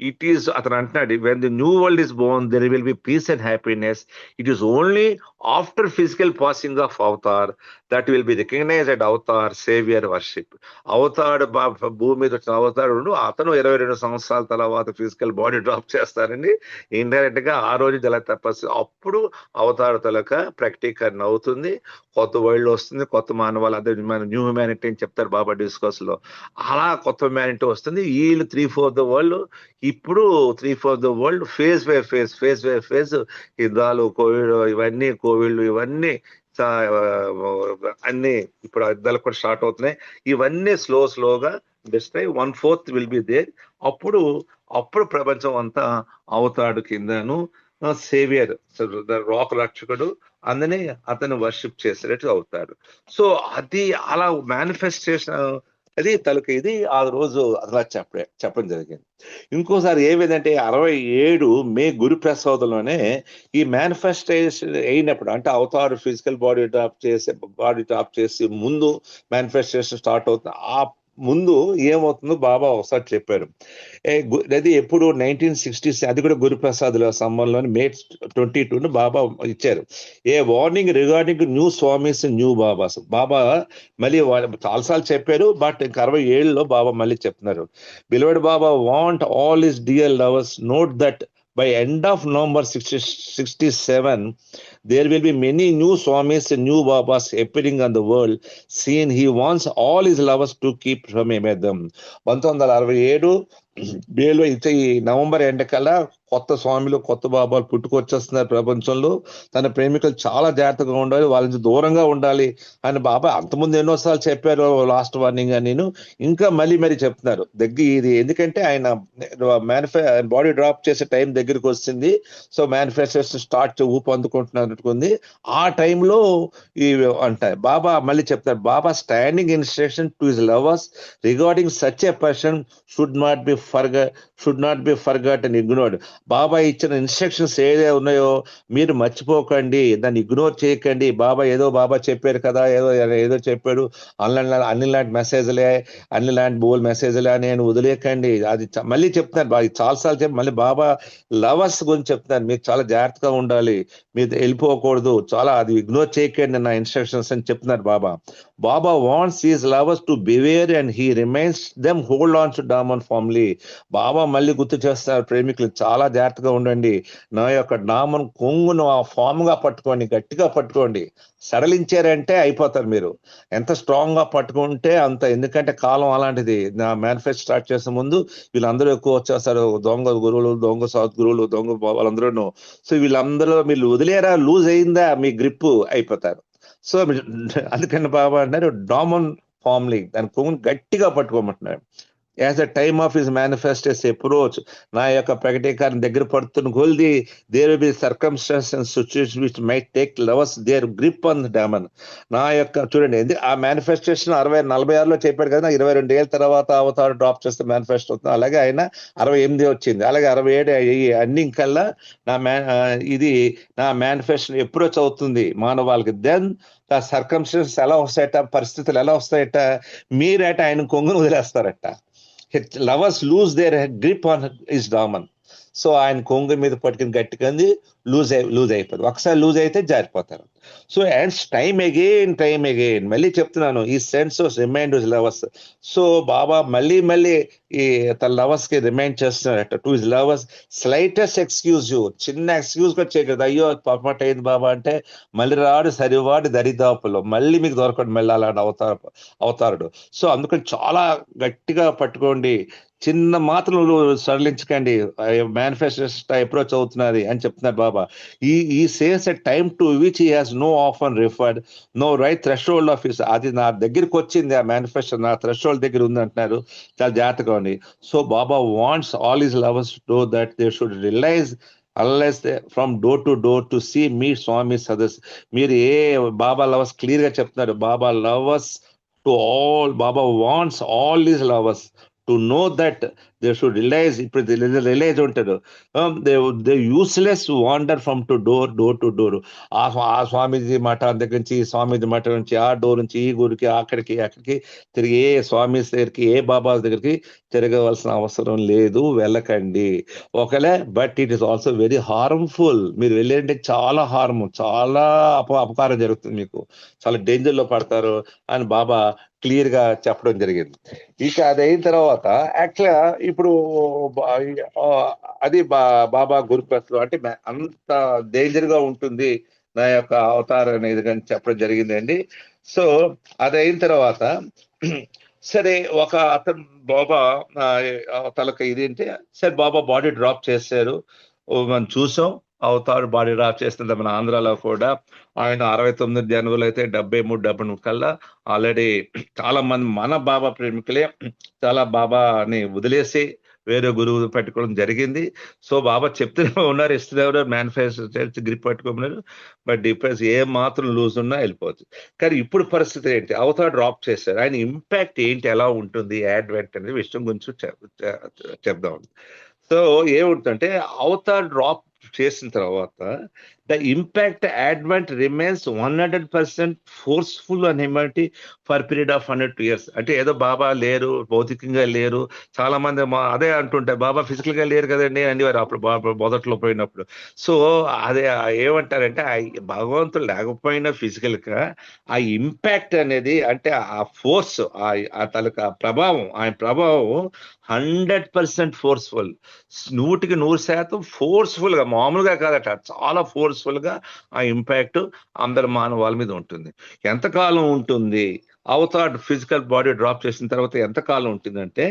Speaker 12: ఇట్ ఈస్ అతను అంటున్నాడు when the new world is born there will be peace and happiness. It is only after physical passing of avatar that will be recognized avatar savior worship. అవతార్ భూమి మీద వచ్చిన అవతారుడు అతను 22 సంవత్సరాల తర్వాత ఫిజికల్ బాడీ డ్రాప్ చేస్తారని ఇండైరెక్ట్ గా ఆ రోజు జల తపస్సు అప్పుడు అవతార తలక ప్రాక్టీకరణ అవుతుంది. కొత్త వరల్డ్ వస్తుంది, కొత్త మానవాళ్ళు, అదే న్యూ హ్యూమానిటీ అని చెప్తారు బాబా డిస్కోర్స్ లో. అలా కొత్త హ్యూమానిటీ వస్తుంది. వీళ్ళు 3/4 ద వరల్డ్ ఇప్పుడు 3/4 the world phase by phase యుద్ధాలు, కోవిడ్ ఇవన్నీ అన్ని ఇప్పుడు యుద్ధాలు కూడా స్టార్ట్ అవుతున్నాయి. ఇవన్నీ స్లోగా డిస్ట్రాయ్ 1/4 విల్ బి దేర్. అప్పుడు ప్రపంచం అంతా అవతాడు కిందను సేవియర్ రాక్ రక్షకుడు అందునే అతను వర్షిప్ చేసేటట్టు అవుతాడు. సో అది అలా మేనిఫెస్టేషన్ అది తలక ఇది ఆ రోజు అలా చెప్పడం జరిగింది. ఇంకోసారి ఏమిటంటే 67 మే గురు ప్రసాదంలోనే ఈ మేనిఫెస్టేషన్ అయినప్పుడు, అంటే అవతారు ఫిజికల్ బాడీ డ్రాప్ చేసి ముందు మేనిఫెస్టేషన్ స్టార్ట్ అవుతుంది. ఆ ముందు ఏమవుతుందో బాబా ఒకసారి చెప్పారు. అది ఎప్పుడు 1960 అది కూడా గురుప్రసాద్ సంబంధంలో May 22 బాబా ఇచ్చారు. A warning regarding new swamis new babas. Baba మళ్ళీ చాలాసార్లు చెప్పారు, బట్ ఇంకా 67లో బాబా మళ్ళీ చెప్తున్నారు. Beloved Baba want all his dear lovers note that by end of November 67 there will be many new swamis and new babas appearing on the world scene. He wants all his lovers to keep from among them. 1967 మేలో అయితే ఈ November end కల్లా కొత్త స్వామిలు, కొత్త బాబాలు పుట్టుకొచ్చేస్తున్నారు ప్రపంచంలో. తన ప్రేమికులు చాలా జాగ్రత్తగా ఉండాలి, వాళ్ళ నుంచి దూరంగా ఉండాలి అని బాబా అంతకుముందు ఎన్నోసార్లు చెప్పారు. లాస్ట్ వార్నింగ్ అని నేను ఇంకా మళ్ళీ చెప్తున్నారు ఇది. ఎందుకంటే ఆయన బాడీ డ్రాప్ చేసే టైం దగ్గరికి వస్తుంది. సో మేనిఫెస్టేషన్ స్టార్ట్ ఊపు అందుకుంటున్నట్టుకుంది. ఆ టైంలో ఈ అంటారు బాబా మళ్ళీ చెప్తారు. Baba standing instruction to his lovers regarding such a person should not be forgot and ignored. Baba ఇచ్చిన ఇన్స్ట్రక్షన్స్ ఏదైతే ఉన్నాయో మీరు మర్చిపోకండి, దాన్ని ఇగ్నోర్ చేయకండి. బాబా చెప్పారు కదా, ఏదో చెప్పాడు, అన్ని లాంటి మెసేజ్లే, అన్ని లాంటి బోల్ మెసేజ్లే అని వదిలేకండి. అది మళ్ళీ చెప్తున్నారు, చాలాసార్లు చెప్పి మళ్ళీ బాబా లవర్స్ గురించి చెప్తున్నారు. మీరు చాలా జాగ్రత్తగా ఉండాలి, మీరు వెళ్ళిపోకూడదు, చాలా అది ఇగ్నోర్ చేయకండి నా ఇన్స్ట్రక్షన్స్ అని చెప్తున్నారు Baba. Baba wants his lovers to beware and he reminds them hold on to daaman family. Baba మళ్ళీ గుర్తు చేస్తున్నారు, ప్రేమికులు చాలా జాగ్రత్తగా ఉండండి, నా యొక్క డామన్ కొంగును ఆ ఫామ్ గా పట్టుకోండి, గట్టిగా పట్టుకోండి. సడలించారంటే అయిపోతారు మీరు. ఎంత స్ట్రాంగ్ గా పట్టుకుంటే అంత, ఎందుకంటే కాలం అలాంటిది. నా మేనిఫెస్టో స్టార్ట్ చేసే ముందు వీళ్ళందరూ ఎక్కువ వచ్చేస్తారు, దొంగ గురువులు, దొంగ సద్గురువులు, దొంగ వాళ్ళందరూ. సో వీళ్ళందరూ మీరు వదిలేరా, లూజ్ అయిందా మీ గ్రిప్ అయిపోతారు. సో అందుకని బాబా అంటారు డామన్ ఫామ్లీ, దాని కొంగును గట్టిగా పట్టుకోమంటున్నారు. As the time of his manifestation approach, నా యొక్క ప్రకటీకరణ దగ్గర పడుతున్న కొలిది there will be circumstances and situation which might take lovers their grip on the daaman. నా యొక్క చూడండి, ఆ మేనిఫెస్టేషన్ 46లో చెప్పాడు కదా, 22 ఏళ్ళ తర్వాత అవతారు డ్రాప్ చేస్తే మేనిఫెస్టో అవుతుంది. అలాగే ఆయన 68 వచ్చింది, అలాగే 67 అన్ని కల్లా నా మేనిఫెస్టో అప్రోచ్ అవుతుంది మానవాళికి. దెన్ ఆ సర్కమ్స్టాన్సెస్ ఎలా వస్తాయట, పరిస్థితులు ఎలా వస్తాయట, మీరట ఆయన కొంగును వదిలేస్తారట. Lovers lose their grip on his daman. So ఆయన కొంగు మీద పట్టుకుని గట్టిగా లూజ్ అయిపోతుంది. ఒకసారి లూజ్ అయితే జారిపోతారు. సో అండ్ టైమ్ అగైన్ మళ్ళీ చెప్తున్నాను, ఈ సెన్స్ రిమైండ్ లవర్స్. సో బాబా మళ్ళీ ఈ తన లవర్స్ కి రిమైండ్ చేస్తున్నారట to his lovers slightest excuse. చిన్న ఎక్స్క్యూజ్ కూడా చేయగలదు, అయ్యో పొరపాటు అయింది బాబా అంటే మళ్ళీ రాడు సరివాడు దరిదాపులో మళ్ళీ మీకు దొరకడు మళ్ళీ అలాంటి అవతారుడు. సో అందుకని చాలా గట్టిగా పట్టుకోండి, చిన్న మాత్రం సడలించకండి, మేనిఫెస్టేషన్ అప్రోచ్ అవుతున్నది అని చెప్తున్నారు బాబా. ఈ says a time to which he has no often referred no right threshold of his. అది నా దగ్గరికి వచ్చింది, ఆ మేనిఫెస్టేషన్ నా థ్రెషోల్డ్ దగ్గర ఉంది అంటున్నారు. చాలా జాగ్రత్తగా ఉంది. So Baba wants all his lovers to do that they should realize unless from door to door to see me Swami Sadas. మీరు ఏ బాబా లవర్స్ క్లియర్ గా చెప్తున్నారు, Baba lovers to all, Baba wants all these lovers to know that they should realise. ఇప్పుడు realise ఉంటారు, they useless wander from door to door. ఆ స్వామీజీ మఠం దగ్గర నుంచి, స్వామీజీ మఠం నుంచి, ఆ డోర్ నుంచి ఈ గురికి అక్కడికి తిరిగి ఏ స్వామి దగ్గరికి ఏ బాబా దగ్గరికి తిరగవలసిన అవసరం లేదు, వెళ్ళకండి. ఒకలే but it is also very harmful. మీరు వెళ్ళంటే చాలా చాలా అపకారం జరుగుతుంది, మీకు చాలా డేంజర్ లో పడతారు అని బాబా క్లియర్ గా చెప్పడం జరిగింది. ఇక అది అయిన తర్వాత యాక్చువల్గా ఇప్పుడు అది బాబా గురుప్రసాద్ అంటే అంత డేంజర్ గా ఉంటుంది నా యొక్క అవతారం అనేది కానీ చెప్పడం జరిగిందండి. సో అది అయిన తర్వాత సరే ఒక అతను బాబా తలక ఇదేంటి సరే బాబా బాడీ డ్రాప్ చేశారు, మనం చూసాం. అవతారు బాడీ డ్రాప్ చేస్తుంది మన ఆంధ్రాలో కూడా. ఆయన 69 జనవరిలో అయితే 73 కల్లా ఆల్రెడీ చాలా మంది మన బాబా ప్రేమికులే చాలా బాబాని వదిలేసి వేరే గురువు పెట్టుకోవడం జరిగింది. సో బాబా చెప్తూనే ఉన్నారు, ఇస్తున్నారు, మేనిఫెస్టో గ్రిప్ పట్టుకోమన్నారు. బట్ డిఫరెన్స్ ఏ మాత్రం లూజ్ ఉన్నా వెళ్ళిపోవచ్చు. కానీ ఇప్పుడు పరిస్థితి ఏంటి, అవతార్ డ్రాప్ చేశారు, ఆయన ఇంపాక్ట్ ఏంటి, ఎలా ఉంటుంది యాడ్వెంట్ అనేది విషయం గురించి చెప్దాం. సో ఏముంటుందంటే అవతార్ డ్రాప్ చేసిన తర్వాత the impact advent remains 100% forceful and humanity for period of 100 years. అంటే ఏదో బాబా లేరు, భౌతికంగా లేరు. చాలా మంది అదే అంటుంటారు, బాబా ఫిజికల్ గా లేరు కదండి అనేవారు అప్పుడు బాబా మొదట్లో పోయినప్పుడు. సో అదే ఏమంటారంటే భగవంతుడు లేకపోయినా ఫిజికల్ గా ఆ ఇంపాక్ట్ అనేది అంటే ఆ ఫోర్స్ ఆ తలక ప్రభావం, ఆయన ప్రభావం 100% ఫోర్స్ఫుల్, 100% ఫోర్స్ఫుల్ గా, మామూలుగా కాదట, చాలా ఫోర్స్ఫుల్ గా ఆ ఇంపాక్ట్ అందరి మానవాళ్ళ మీద ఉంటుంది. ఎంతకాలం ఉంటుంది అవతార్ ఫిజికల్ బాడీ డ్రాప్ చేసిన తర్వాత ఎంతకాలం ఉంటుందంటే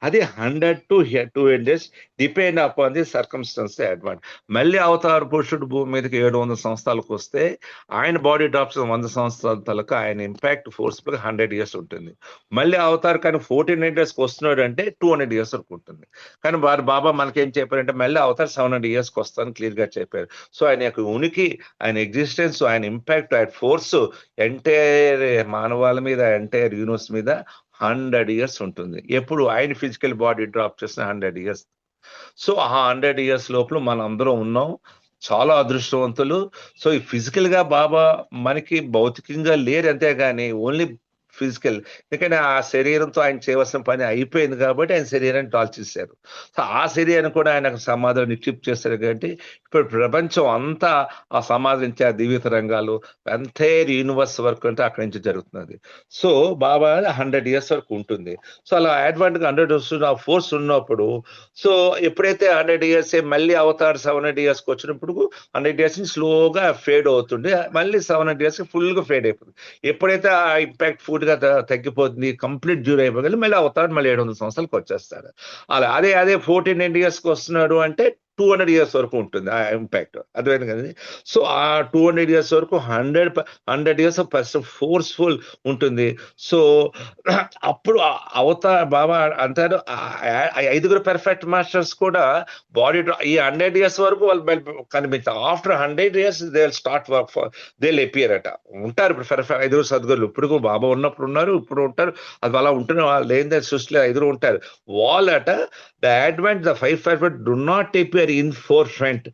Speaker 12: అది 100 to 200 days depend upon the circumstance Advent. మళ్ళీ అవతార్ పురుషుడు భూమి మీదకి 700 సంవత్సరాలకు వస్తే ఆయన బాడీ డ్రాప్ 100 సంవత్సరాల తలకు ఆయన ఇంపాక్ట్ ఫోర్స్ఫుల్ గా 100 years ఉంటుంది. మళ్ళీ అవతార్ కానీ 1400 yearsకి వస్తున్నాడు అంటే 200 years వరకు ఉంటుంది. కానీ వారు బాబా మనకేం చెప్పారంటే మళ్ళీ అవతార్ 700 yearsకి వస్తాను క్లియర్ గా చెప్పారు. సో ఆయన యొక్క ఉనికి, ఆయన ఎగ్జిస్టెన్స్, ఆయన ఇంపాక్ట్, ఆయన ఫోర్స్ ఎంటైర్ మానవాళి మీద, ఎంటైర్ యూనివర్స్ మీద 100 years ఉంటుంది. ఎప్పుడు ఆయన ఫిజికల్ బాడీ డ్రాప్ చేసిన 100 years. సో ఆ 100 years లోపల మనం అందరం ఉన్నాం, చాలా అదృష్టవంతులు. సో ఈ ఫిజికల్ గా బాబా మనకి భౌతికంగా లేరు, అంతేగాని ఓన్లీ ఫిజికల్. ఎందుకంటే ఆ శరీరంతో ఆయన చేయవలసిన పని అయిపోయింది కాబట్టి ఆయన శరీరాన్ని టాల్చేశారు. సో ఆ శరీరాన్ని కూడా ఆయన సమాధిలో నిక్షిప్త చేశారు. కాబట్టి ఇప్పుడు ప్రపంచం అంతా ఆ సమాధి నుంచి ఆ దివ్య తరంగాలు ఎంటైర్ యూనివర్స్ వరకు అంటే అక్కడి నుంచి జరుగుతున్నది. సో బాబా 100 years వరకు ఉంటుంది. సో అలా అడ్వాంట్ గా 100 years ఆ ఫోర్స్ ఉన్నప్పుడు, సో ఎప్పుడైతే 100 years మళ్ళీ అవతార్ 700 yearsకి వచ్చినప్పుడు 100 years స్లోగా ఫేడ్ అవుతుంది, మళ్ళీ 700 yearsకి ఫుల్ గా ఫేడ్ అయిపోతుంది. ఎప్పుడైతే ఆ ఇంపాక్ట్ ఫుడ్ గా తగ్గిపోతుంది, కంప్లీట్ డ్యూర్ అయిపోగలి మళ్ళీ అవతారు మళ్ళీ 700 సంవత్సరాలకు వచ్చేస్తారు. అదే 1400 yearsకి వస్తున్నాడు అంటే 200 years వరకు ఉంటుంది ఆ ఇంపాక్ట్, అర్థమైంది కదండి. సో ఆ 200 years వరకు 100 years ఫోర్స్ఫుల్ ఉంటుంది. సో అప్పుడు అవతార్ బాబా అంటారు 5 పెర్ఫెక్ట్ మాస్టర్స్ కూడా బాడీ ఈ 100 years వరకు వాళ్ళు కనిపించారు. After 100 years they will start work for they will appear అట. ఉంటారు ఇప్పుడు పెర్ఫెక్ట్ 5 సద్గురులు, ఇప్పుడు బాబా ఉన్నప్పుడు ఉన్నారు, ఇప్పుడు ఉంటారు. అది అలా ఉంటున్న వాళ్ళు ఏంటంటే సృష్టిలో 5 ఉంటారు. వాళ్ళట the advent the 5 perfect do not appear appear in forefront,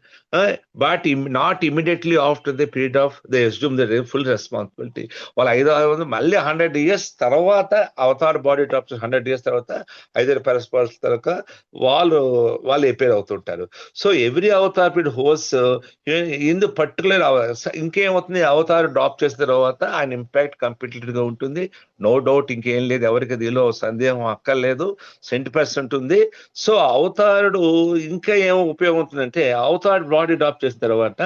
Speaker 12: but not immediately after the period of they assume the full responsibility. వాళ్ళు 500 మళ్ళీ 100 years తర్వాత అవతార్ బాడీ డ్రాప్ 100 years తర్వాత 5 పరస్పర్స్ తర్వాత వాళ్ళు అపేర్ అవుతుంటారు. So every avatar period has in the particular ఇంకేమవుతుంది, avatar drop చేసిన తర్వాత ఆయన ఇంపాక్ట్ కంప్లీట్ గా ఉంటుంది. నో డౌట్, ఇంకేం లేదు, ఎవరికి దీనిలో సందేహం అక్కర్లేదు, 100% ఉంది. సో అవతారుడు ఇంకా ఏమో ఉపయోగం ఉంటుందంటే, అవతార్ బాడీ డ్రాప్ చేసిన తర్వాత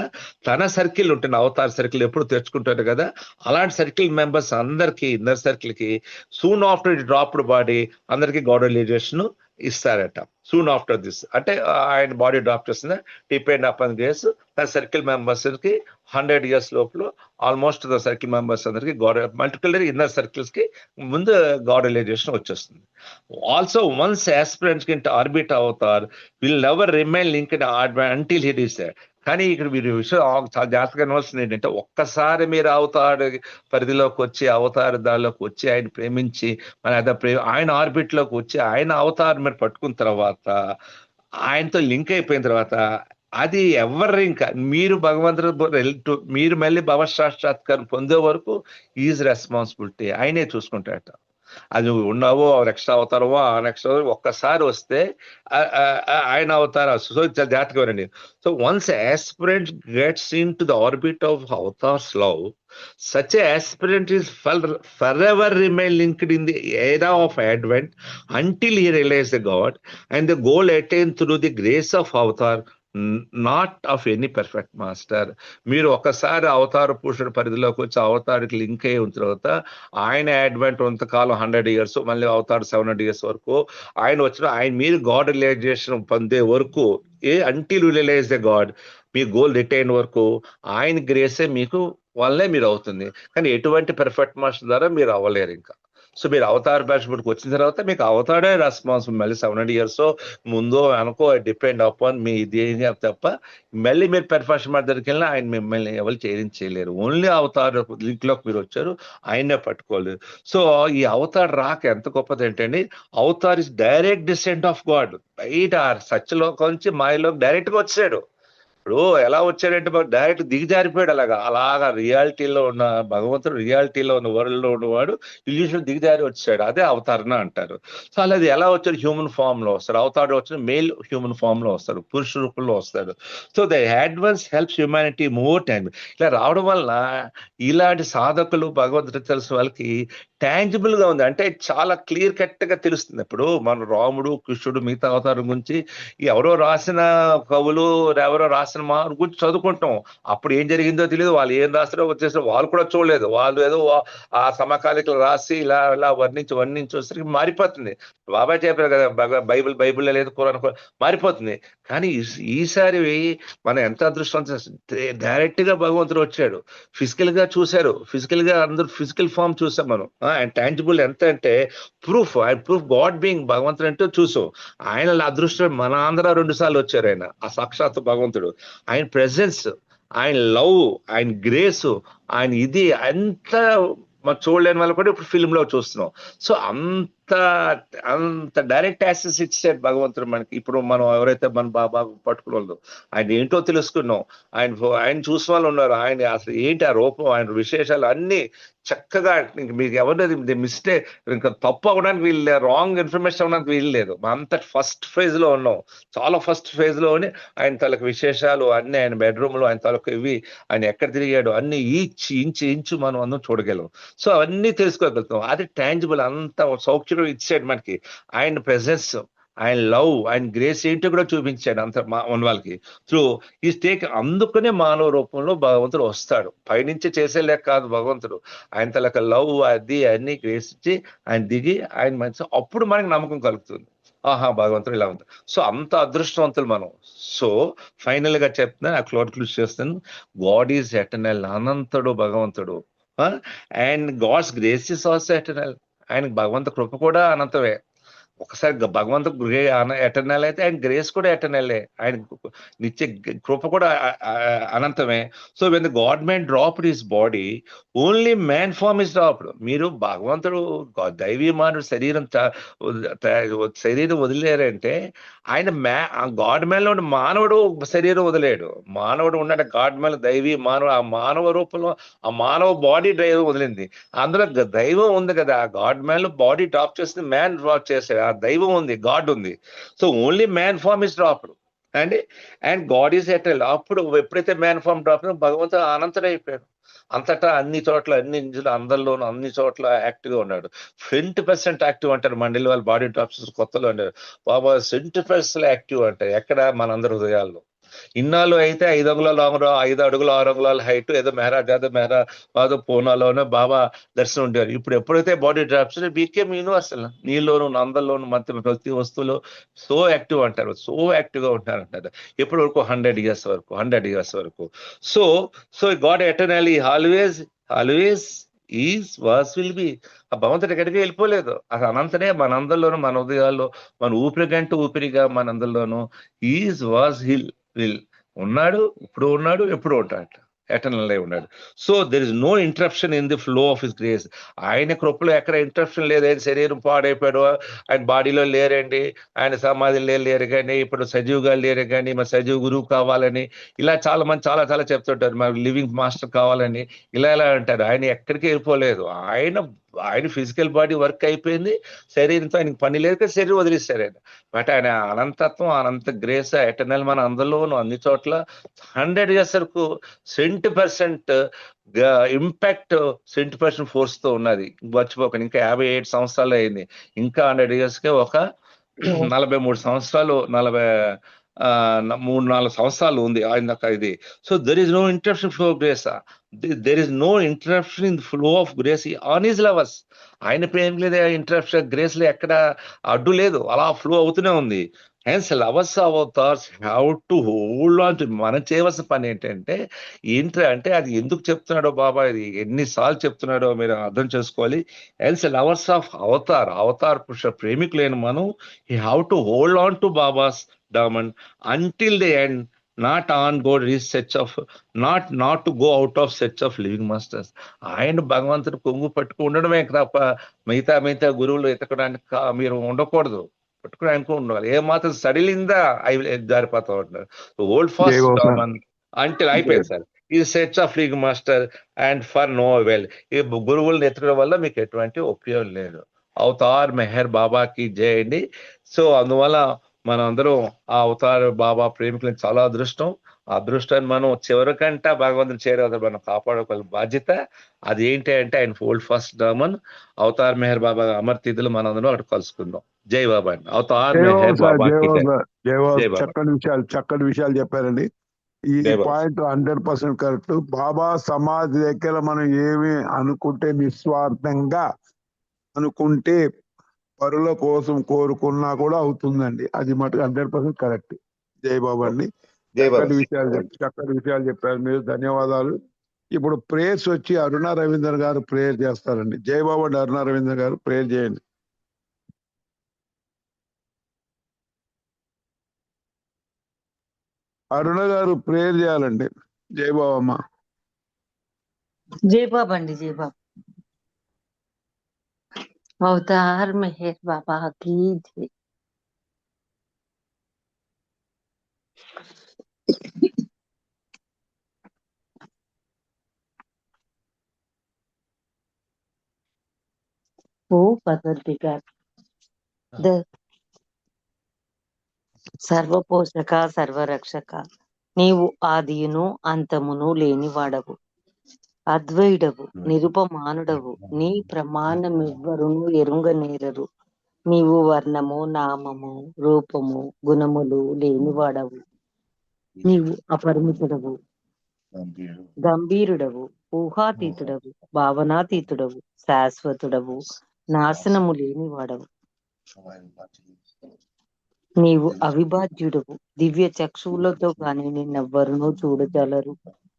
Speaker 12: తన సర్కిల్ ఉంటుంది, అవతార్ సర్కిల్ ఎప్పుడు తెచ్చుకుంటారు కదా, అలాంటి సర్కిల్ మెంబర్స్ అందరికి ఇన్నర్ సర్కిల్ కి సూన్ ఆఫ్టర్ డ్రాప్డ్ బాడీ అందరికి గాడ్ రిలీజియేషన్ ఇస్తారట. సూన్ ఆఫ్టర్ దిస్ అంటే ఆయన బాడీ డ్రాప్ చేసిన డిపెండ్ అపాన్ గ్రేస్ తన సర్కిల్ మెంబర్స్ కి 100 years లోపల ఆల్మోస్ట్ ద సర్కిల్ మెంబర్స్ అందరికి గాడ్ మల్టిపుల్ ఇన్నర్ సర్కిల్స్ కి ముందు గాడ్ రిలీజియేషన్ వచ్చేస్తుంది. Also once aspirants into orbit avatar will never remain linked until he reach there. కానీ ఇక్కడ మీరు విషయం చాలా జాగ్రత్తగా అనవలసింది ఏంటంటే, ఒక్కసారి మీరు అవతార పరిధిలోకి వచ్చి అవతార దానిలోకి వచ్చి ఆయన ప్రేమించి ఆయన ఆర్బిట్ లోకి వచ్చి ఆయన అవతారం మీరు పట్టుకున్న తర్వాత ఆయనతో లింక్ అయిపోయిన తర్వాత అది ఎవరు ఇంకా మీరు భగవంతుడు మీరు మళ్ళీ భవసాక్షాత్కారం పొందే వరకు ఈజ్ రెస్పాన్సిబిలిటీ, ఆయనే చూసుకుంటాడట. అది నువ్వు ఉన్నావో నెక్స్ట్ అవతారమో ఆ నెక్స్ట్ ఒక్కసారి వస్తే ఆయన అవతార. సో జాగ్రత్తగా వినండి. So once aspirant gets into the orbit of avatar's love, such an aspirant is forever remain linked in the era of advent until he realizes the God and the goal attained through the grace of avatar, not of any perfect master. మీరు ఒకసారి అవతార పురుషుడు పరిధిలోకి వచ్చి అవతారికి link అయ్యి ఉన్న తర్వాత ఆయన అడ్వెంట్ కొంతకాలం 100 years, మళ్ళీ అవతార 700 years వరకు ఆయన వచ్చిన ఆయన మీరు గాడ్ రియలైజేషన్ పొందే వరకు అంటిల్ రియలైజ్ ద గాడ్, మీ గోల్ రిటైన్ వరకు ఆయన గ్రేసే మీకు వల్లే మీరు అవుతుంది. కానీ ఎటువంటి పర్ఫెక్ట్ మాస్టర్ ద్వారా మీరు అవ్వలేరు ఇంకా. సో మీరు అవతార్ బ్యాచ్బుడ్కి వచ్చిన తర్వాత మీకు అవతారే రెస్పాన్సిబుల్. మళ్ళీ 700 years ముందో అనుకో డిపెండ్ అపాన్ మీ ఇది తప్ప మళ్ళీ మీరు పెర్ఫెక్షన్ దగ్గరికి వెళ్ళినా ఆయన మిమ్మల్ని ఎవరు చేయలేరు. ఓన్లీ అవతార్ లింక్ లోకి మీరు వచ్చారు, ఆయనే పట్టుకోలేదు. సో ఈ అవతార్ రాక ఎంత గొప్పది ఏంటండి, avatar is direct descent of god. బయట సత్యలోకి నుంచి మాయలోకి డైరెక్ట్ గా వచ్చాడు. ఇప్పుడు ఎలా వచ్చాడంటే డైరెక్ట్ దిగజారిపోయాడు. అలాగా రియాలిటీలో ఉన్న భగవంతుడు, రియాలిటీలో ఉన్న వరల్డ్ లో ఉన్నవాడు ఇల్యూషన్ దిగజారి వచ్చాడు. అదే అవతారణ అంటారు. సో అలాది ఎలా వచ్చాడు, హ్యూమన్ ఫామ్ లో వస్తాడు. అవతారుడు వచ్చిన మేల్ హ్యూమన్ ఫామ్ లో వస్తాడు, పురుష రూపంలో వస్తాడు. So the advance helps humanity more time. ఇలా రావడం వల్ల ఇలాంటి సాధకులు భగవంతుడు తెలిసిన వాళ్ళకి టాంజిబుల్ గా ఉంది, అంటే చాలా క్లియర్ కట్ గా తెలుస్తుంది. ఇప్పుడు మన రాముడు, కృష్ణుడు, మిగతా అవతారం గురించి ఎవరో రాసిన కవులు ఎవరో రాసిన మా గురించి చదువుకుంటాం. అప్పుడు ఏం జరిగిందో తెలియదు, వాళ్ళు ఏం రాస్తారో వచ్చేసి వాళ్ళు కూడా చూడలేదు. వాళ్ళు ఏదో ఆ సమకాలికలు రాసి ఇలా ఇలా వర్ణించి వచ్చేసరికి మారిపోతుంది. బాబాయ్ చెప్పారు కదా, బైబిల్ లేదు, ఖురాన్ మారిపోతుంది. కానీ ఈసారి మనం ఎంత అదృష్టం, డైరెక్ట్ గా భగవంతుడు వచ్చాడు, ఫిజికల్ గా చూశారు, ఫిజికల్ గా అందరూ ఫిజికల్ ఫామ్ చూసాం మనం. అండ్ టాంజిబుల్ ఎంత అంటే ప్రూఫ్ గాడ్ బీయింగ్ భగవంతుడు అంటే చూసాం. ఆయన అదృష్టం మన ఆంధ్ర 2 సార్లు వచ్చారు. ఆయన ఆ సాక్షాత్ భగవంతుడు, ఆయన ప్రెజెన్స్, ఆయన లవ్, ఆయన గ్రేస్, ఆయన ఇది అంత మనం చూడలేని వాళ్ళు కూడా ఇప్పుడు ఫిల్మ్ లో చూస్తున్నాం. సో అంత డైరెక్ట్ యాక్సెస్ ఇచ్చాడు భగవంతుడు మనకి. ఇప్పుడు మనం ఎవరైతే మన బాబా పట్టుకున్న ఆయన ఏంటో తెలుసుకున్నాం, ఆయన చూసిన వాళ్ళు ఉన్నారు. ఆయన అసలు ఏంటి ఆ రూపం, ఆయన విశేషాలు అన్ని చక్కగా మీకు ఎవరిది మిస్టేక్ ఇంకా తప్పు అవ్వడానికి వీళ్ళు, రాంగ్ ఇన్ఫర్మేషన్ అవ్వడానికి వీలు లేదు. అంత ఫస్ట్ ఫేజ్ లో ఉన్నాం, చాలా ఫస్ట్ ఫేజ్ లోనే ఆయన తాలూకు విశేషాలు అన్ని, ఆయన బెడ్రూమ్ లో ఆయన తాలూకు ఇవి, ఆయన ఎక్కడ తిరిగాడు అన్ని ఇంచు మనం అందరం చూడగలం. సో అవన్నీ తెలుసుకోగలుగుతాం. అది టాంజిబుల్, అంత సౌఖ్యం ఇచ్చాడు మనకి. ఆయన ప్రెజెన్స్, ఆయన లవ్, ఆయన గ్రేస్ ఏంటో కూడా చూపించాడు అంత మన వాళ్ళకి త్రూ ఈ స్టేక్. అందుకనే మానవ రూపంలో భగవంతుడు వస్తాడు. పైనుంచి చేసే లెక్క కాదు భగవంతుడు. ఆయన తలక లవ్ అది అన్ని గ్రేస్ ఇచ్చి ఆయన దిగి ఆయన మంచి, అప్పుడు మనకి నమ్మకం కలుగుతుంది, ఆహా భగవంతుడు ఇలా ఉంది. సో అంత అదృష్టవంతులు మనం. సో ఫైనల్ గా చెప్తున్నా, ఆ క్లోజ్ చేస్తాను, గాడ్ ఈజ్ ఎటర్నల్, అనంతుడు భగవంతుడు. And god's grace is also eternal. ఆయనకు భగవంత కృప కూడా అనంతమే. ఒకసారి భగవంతుడు ఎటర్నల్ అయితే ఆయన గ్రేస్ కూడా ఎటర్నలే, ఆయన నిత్య కృప కూడా అనంతమే. So when the God man dropped his body, only man form is dropped. మీరు భగవంతుడు దైవీ మానవుడు శరీరం వదిలేరంటే ఆయన గాడ్ మ్యాన్ లో మానవుడు శరీరం వదిలేడు. మానవుడు ఉన్నాడు గాడ్ మ్యాన్, దైవీ మానవుడు, ఆ మానవ రూపంలో ఆ మానవ బాడీ డ్రైవర్ వదిలింది. అందులో దైవం ఉంది కదా, ఆ గాడ్ మ్యాన్ లో బాడీ డ్రాప్ చేసింది, మ్యాన్ డ్రాప్ చేశాడు. ఆ దైవం ఉంది, గాడ్ ఉంది. So only man form is dropped and god is eternal. అప్పుడు ఎప్పుడైతే మ్యాన్ ఫార్మ్ డ్రాప్ భగవంతుడు అనంతుడు అయిపోయాడు. అంతటా అన్ని చోట్ల అన్ని అందరిలోనూ అన్ని చోట్ల యాక్టివ్ గా ఉన్నాడు. 20% యాక్టివ్ అంటారు మండలి వాళ్ళ బాడీ డ్రాప్స్ కొత్తలో అంటారు. బాబా 20% యాక్టివ్ అంటారు ఎక్కడ? మనందరి హృదయాల్లో. ఇన్నాళ్ళు అయితే 5 అంగుళాలు 5 అడుగులు 6 అంగుళాల హైట్ ఏదో మెహరాబాద్ పూనాలోనే బాబా దర్శనం ఉండేవారు. ఇప్పుడు ఎప్పుడైతే బాడీ డ్రాప్స్ బీకేమ్ యూనివర్సల్, నీళ్ళలోను అందరిలోను ప్రతి వస్తువులో సో యాక్టివ్ అంటారు, సో యాక్టివ్ గా ఉంటారు అంటారు. ఎప్పటి వరకు 100 years వరకు. So God eternally always is was will be. ఆ భగవంతుడు ఎక్కడికి వెళ్ళిపోలేదు, అది అనంతనే మనందరిలోనూ, మన హృదయాల్లో, మన ఊపిరి గంట ఊపిరిగా మనందరిలోనూ ఈజ్ వాస్ విల్ ఉన్నాడు, ఇప్పుడు ఉన్నాడు, ఎప్పుడు ఉంటాడు, ఎటర్నల్ అయి ఉన్నాడు. So there is no interruption in the flow of his grace. ఆయన కృపలో ఎక్కడ ఇంటరప్షన్ లేదు. ఆయన శరీరం పాడైపోయాడు, ఆయన బాడీలో లేరండి, ఆయన సమాధిలో లేరు కానీ, ఇప్పుడు సజీవుగా లేరు కానీ, మరి సజీవ గురువు కావాలని ఇలా చాలా మంది చాలా చెప్తుంటారు, మరి లివింగ్ మాస్టర్ కావాలని ఇలా అంటారు. ఆయన ఎక్కడికి వెళ్ళిపోలేదు. ఆయన ఫిజికల్ బాడీ వర్క్ అయిపోయింది, శరీరంతో ఆయనకి పని లేదు, శరీరం వదిలేస్తారు ఆయన. బట్ ఆయన అనంతత్వం, అనంత గ్రేస్ ఎటర్నల్ మన అందరిలోనూ అన్ని చోట్ల 100 years వరకు 20% ఇంపాక్ట్ 20% ఫోర్స్ తో ఉన్నది. మర్చిపోకండి, ఇంకా 57 సంవత్సరాలు అయింది. ఇంకా 100 years కే ఒక 43 సంవత్సరాలు 3-4 సంవత్సరాలు ఉంది ఆయన ఇది. So there is no interruption flow of grace. There is no interruption in flow of grace on his lovers. ఆయన ప్రేమ లేదా ఇంటరప్షన్, గ్రేస్ లో ఎక్కడ అడ్డు లేదు, అలా ఫ్లో అవుతూనే ఉంది. Hence lovers avatars have to hold on to. మనం చేయవలసిన పని ఏంటంటే అంటే అది ఎందుకు చెప్తున్నాడో బాబా, ఇది ఎన్నిసార్లు చెప్తున్నాడో మీరు అర్థం చేసుకోవాలి. హెన్స్ లవర్స్ ఆఫ్ అవతార్ పురుష ప్రేమికులైన మనం have to hold on to babas diamond until the end, not on go reach search of not to go out of search of living masters. ఆయన భగవంతుడు కొంగు పట్టుకు ఉండడమే తప్ప మిగతా గురువులు ఎతకడానికి మీరు ఉండకూడదు, పట్టుకోవడానికి ఉండాలి. ఏ మాత్రం సడిలిందా జారిపోతా ఉంటారు. ఓల్డ్ ఫాస్ట్ అంటే అయిపోయింది సార్. ఈ search of living master and for no well. ఈ గురువులను ఎత్తడం వల్ల మీకు ఎటువంటి ఉపయోగం లేదు. అవతార్ మెహర్ బాబాకి జై అండి. సో అందువల్ల మనం అందరం ఆ అవతార్ బాబా ప్రేమికులను చాలా అదృష్టాన్ని మనం చివరికంట భగవంతుని చేరవద్దు, మనం కాపాడుకోవాలి బాధ్యత. అది ఏంటి అంటే ఆయన ఓల్డ్ ఫస్ట్ డామన్ అవతార్ మెహర్ బాబా అమర్ తిథులు మనం అందరం అక్కడ కలుసుకుందాం. జై బాబా అండి. అవతార్ మెహర్ బాబా
Speaker 13: చక్కటి విషయాలు చెప్పారండి. ఈ పాయింట్ 100% కరెక్ట్. బాబా సమాధి దగ్గర మనం ఏమి అనుకుంటే, నిస్వార్థంగా అనుకుంటే పరుల కోసం కోరుకున్నా కూడా అవుతుందండి. అది మటుకు 100% కరెక్ట్. జై బాబా అండి. చక్కటి విషయాలు చెప్పారు మీరు, ధన్యవాదాలు. ఇప్పుడు ప్రేయర్స్ వచ్చి అరుణ రవీంద్ర గారు ప్రేయర్ చేస్తారండి. జై బాబా అండి. అరుణ రవీంద్ర గారు ప్రేయర్ చేయండి. అరుణ గారు ప్రేయర్ చేయాలండి. జై బాబమ్మ.
Speaker 9: జై బాబా అండి. జై బాబా. అవతార్ మెహర్ బాబా की जय. ఓ పరమదిగార్ సర్వపోషక సర్వరక్షక, నీవు ఆదియును అంతమును లేనివాడవు, అద్వైడవు, నిరుపమానుడవు, నీ ప్రమాణమెవ్వరును ఎరుంగనేరరు. నీవు వర్ణము, నామము, రూపము, గుణములు లేనివాడవు. నీవు అపరిమితుడవు, గంభీరుడవు, ఊహాతీతుడవు, భావనాతీతుడవు, శాశ్వతుడవు, నాశనము లేనివాడవు. నీవు అవిభాజ్యుడవు, దివ్య చక్షువులతో కానీ నిన్నెవ్వరునూ చూడజాలరు.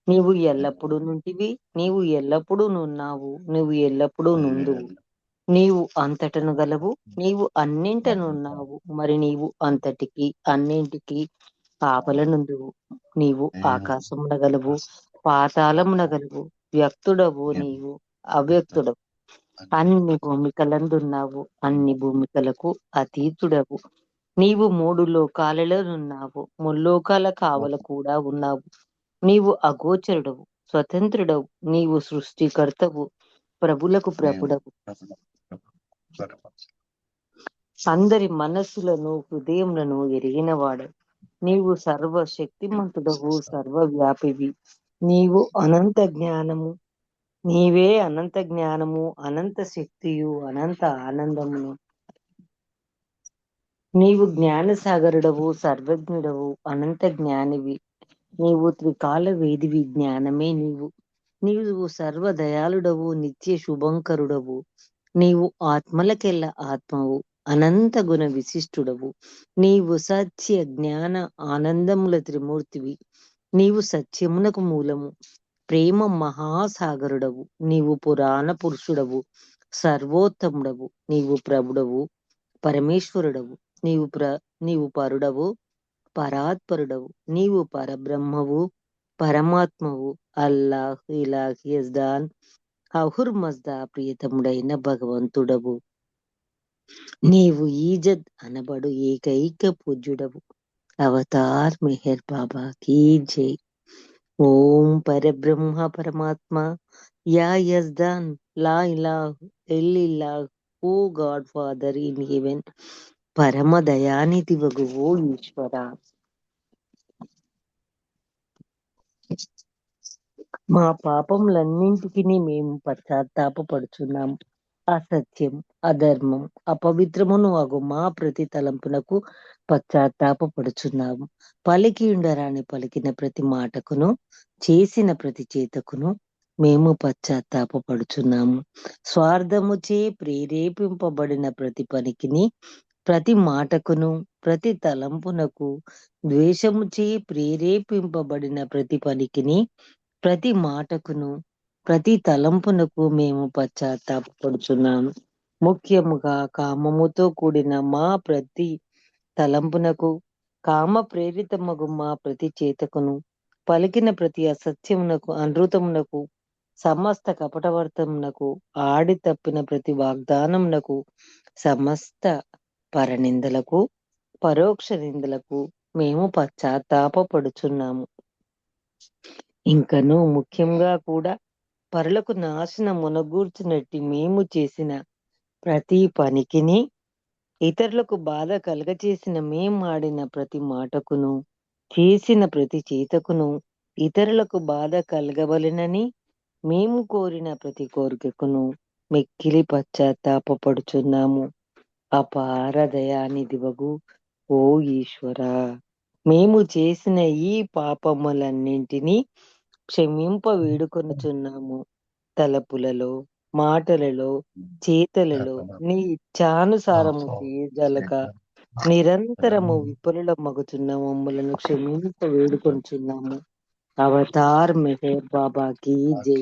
Speaker 9: నీవు ఎల్లప్పుడూ నుంటివి, నీవు ఎల్లప్పుడూ నున్నావు, నీవు ఎల్లప్పుడూ నుండువు, నీవు అంతటను గలవు, నీవు అన్నింటనున్నావు, మరి నీవు అంతటికి అన్నింటికి ఆపలనుందువు. నీవు ఆకాశమున గలవు, పాతాళమున గలవు, వ్యక్తుడవు, నీవు అవ్యక్తుడవు, అన్ని భూమికలందున్నావు, అన్ని భూమికలకు అతీతుడవు. నీవు 3 లోకాలలోనున్నావు, ముల్లోకాల కావల కూడా ఉన్నావు. నీవు అగోచరుడవు, స్వతంత్రుడవు, నీవు సృష్టికర్తవు, ప్రభులకు ప్రభుడవు, అందరి మనస్సులను హృదయములను ఎరిగినవాడు. నీవు సర్వశక్తిమంతుడవు, సర్వవ్యాపివి, నీవు అనంత జ్ఞానము, నీవే అనంత జ్ఞానము, అనంత శక్తియు, అనంత ఆనందమును. నీవు జ్ఞానసాగరుడవు, సర్వజ్ఞుడవు, అనంత జ్ఞానివి, నీవు త్రికాల వేదివి, జ్ఞానమే నీవు. నీవు సర్వదయాళుడవు, నిత్య శుభంకరుడవు, నీవు ఆత్మలకెల్ల ఆత్మవు, అనంత గుణ విశిష్టుడవు, నీవు సత్య జ్ఞాన ఆనందముల త్రిమూర్తివి, నీవు సత్యమునకు మూలము, ప్రేమ మహాసాగరుడవు, నీవు పురాణ పురుషుడవు, సర్వోత్తముడవు, నీవు ప్రభుడవు, పరమేశ్వరుడవు, నీవు పరుడవు, పరాత్పరుడవు, నీవు పరబ్రహ్మవు, పరమాత్మవు, అల్లాహ్, ఇలాహ్, యజ్దాన్, అహుర్ మజ్దా, ప్రియతముడైన భగవంతుడవు. నీవు ఈజద్ అనబడు ఏకైక పూజ్యుడవు. అవతార్ మెహర్ బాబా కీ జై. ఓం పరబ్రహ్మ పరమాత్మ యా యజ్దాన్ లా ఇలాహ్ ఇల్లిల్లాహ్, O God father in heaven, పరమ దయానిధి వగు ఓ ఈశ్వర. మా పాపములన్నింటికి మేము పశ్చాత్తాపడుచున్నాము. అసత్యం, అధర్మం, అపవిత్రమును అగు మా ప్రతి తలంపునకు పశ్చాత్తాపడుచున్నాము. పలికి ఉండరాని పలికిన ప్రతి మాటకును, చేసిన ప్రతి చేతకును మేము పశ్చాత్తాపడుచున్నాము. స్వార్థముచే ప్రేరేపింపబడిన ప్రతి పనికిని, ప్రతి మాటకును, ప్రతి తలంపునకు, ద్వేషముచే ప్రేరేపింపబడిన ప్రతి పనికిని, ప్రతి మాటకును, ప్రతి తలంపునకు మేము పశ్చాత్తాపడుచున్నాము. ముఖ్యముగా కామముతో కూడిన మా ప్రతి తలంపునకు, కామ ప్రేరితమగు మా ప్రతి చేతకును, పలికిన ప్రతి అసత్యమునకు, అనృతమునకు, సమస్త కపటవర్తమునకు, ఆడి తప్పిన ప్రతి వాగ్దానమునకు, సమస్త పరనిందలకు, పరోక్ష నిందలకు మేము పశ్చాత్తాపడుచున్నాము. ఇంకను ముఖ్యంగా కూడా పరులకు నాశనం మునగూర్చినట్టి మేము చేసిన ప్రతి పనికిని, ఇతరులకు బాధ కలగచేసిన మేమాడిన ప్రతి మాటకును, చేసిన ప్రతి చేతకును, ఇతరులకు బాధ కలగవలెనని మేము కోరిన ప్రతి కోరికకును మిక్కిలి పశ్చాత్తాపడుచున్నాము. అపార దయానిధివగు ఓ ఈశ్వర, మేము చేసిన ఈ పాపములన్నింటినీ క్షమింప వేడుకొనుచున్నాము. తలపులలో, మాటలలో, చేతలలో నీ ఇచ్ఛానుసారము చేయజలక నిరంతరము విఫలుల మగుచున్న మమ్మలను క్షమింప వేడుకొనుచున్నాము. అవతార్ మెహర్ బాబాకి జై.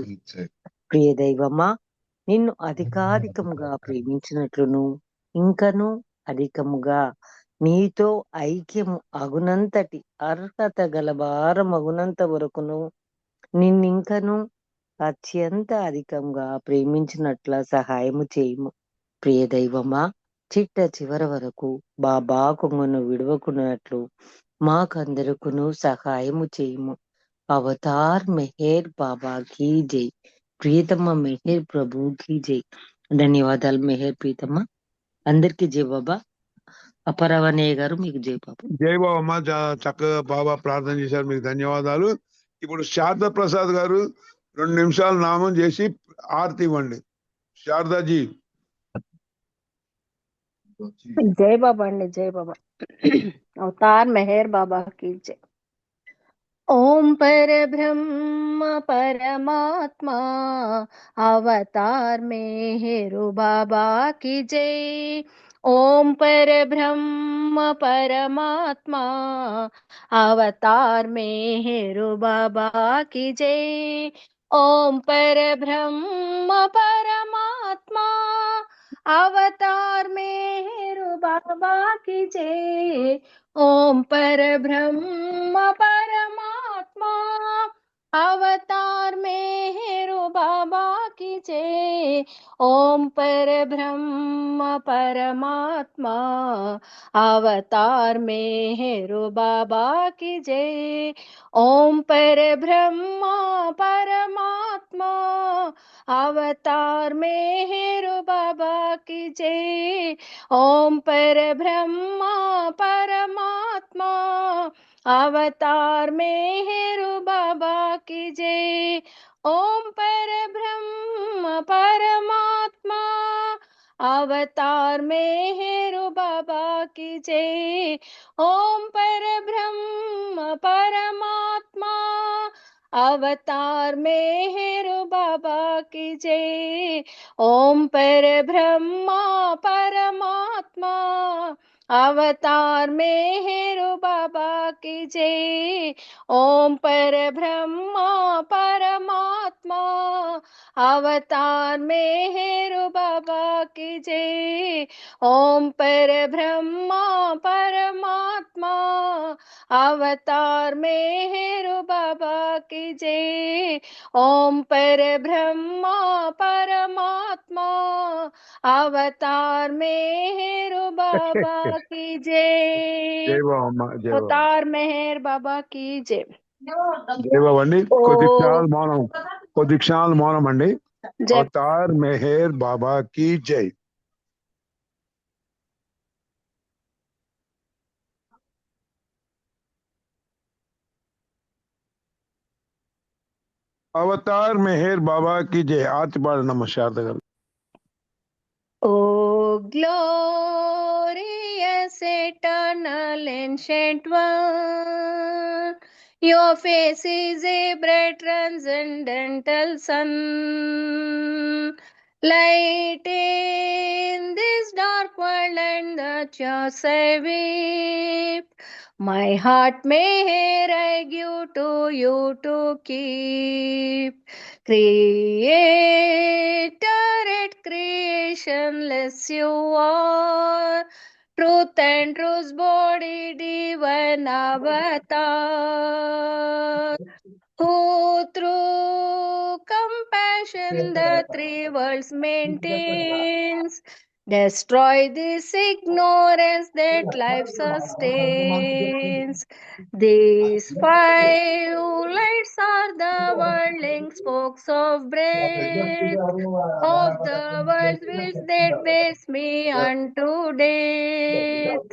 Speaker 9: ప్రియ దైవమా, నిన్ను అధికాధికముగా ప్రేమించినట్లును, ఇంకను అధికముగా నీతో ఐక్యము అగునంతటి అర్హత గల భారమగునంత వరకును నిన్నింకను అత్యంత అధికంగా ప్రేమించినట్ల సహాయము చేయుము. ప్రియ దైవమా, చిట్ట చివరి వరకు బాబా కొంగును విడవకున్నట్లు మాకందరకును సహాయము చేయుము. అవతార్ మెహర్ బాబా కీ జై. ప్రియతమ మెహర్ ప్రభు కీ జై. ధన్యవాదాలు మెహర్ ప్రీతమ్మ. అందరికీ జై బాబా. అపరావణయ్య గారు మీకు జై బాబా.
Speaker 13: జై బాబమ్మ, చక్కగా బాబా ప్రార్థన చేశారు, మీకు ధన్యవాదాలు. ఇప్పుడు శారదా ప్రసాద్ గారు 2 నిమిషాలు నామం చేసి ఆరతి ఇవ్వండి. శారదాజీ.
Speaker 8: जय बाबा अंडी जय बाबा अवतार मेहर बाबा की जय। ओम पर ब्रह्म परमात्मा अवतार मेहरु बाबा की जय। ओम पर ब्रह्म परमात्मा अवतार मेहरु बाबा की जय। ओम पर ब्रह्म परमात्मा अवतार मेहर बाबा की जय। ओम पर ब्रह्म परमात्मा अवतार मेहर बाबा की जय। ओम पर ब्रह्म परमात्मा अवतार मेहर बाबा की जय। ओम पर ब्रह्मा परमात्मा अवतार मेहर बाबा की जय। ओम पर ब्रह्मा परमात्मा अवतार मेहर बाबा की जय। ओम पर ब्रह्म परमात्मा अवतार मेहर बाबा की जय। ओम पर ब्रह्म परमात्मा अवतार मेहर बाबा की जय। ओम पर ब्रह्मा परमात्मा अवतार मेहर बाबा की जय। ओम पर ब्रह्मा परमात्मा अवतार मेहर बाबा की जय। ओम पर ब्रह्मा परमात्मा अवतार मेहर बाबा की जय। ओम पर ब्रह्मा परमात्मा अवतार मेहर बाबा की जय।
Speaker 13: జై బాబా అమ్మ, జై బాబా.
Speaker 8: अवतार मेहर बाबा की जय।
Speaker 13: జై బాబా అండి.
Speaker 8: ओ
Speaker 13: కొద్ది క్షణాలు మౌనం అండి.
Speaker 8: जय
Speaker 13: అవతార్ మెహర్ బాబా की జై. అవతార్ మెహర్ బాబా की జై. ఆర్తి పాడనమ్మ శారద గారు.
Speaker 8: O glorious eternal ancient one, your face is a bright transcendental sun, light in this dark world and the chaos I weep. My heart may I give to you to keep. Creator at creationless you are, truth and truth's body divine avatar, who through compassion the three worlds maintains, destroy this ignorance that life sustains. These five lights are the whirling spokes of breath of the world's wheels that bears me unto death.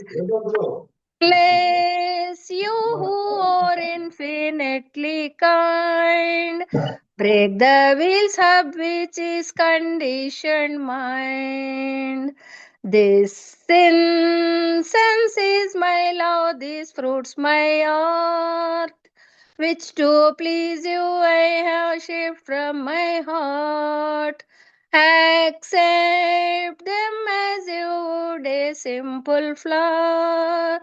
Speaker 8: Bless you who are infinitely kind, break the wheels hub which is conditioned mind. This incense is my love, these fruits my art, which to please you I have shaped from my heart. Accept them as you would a simple flower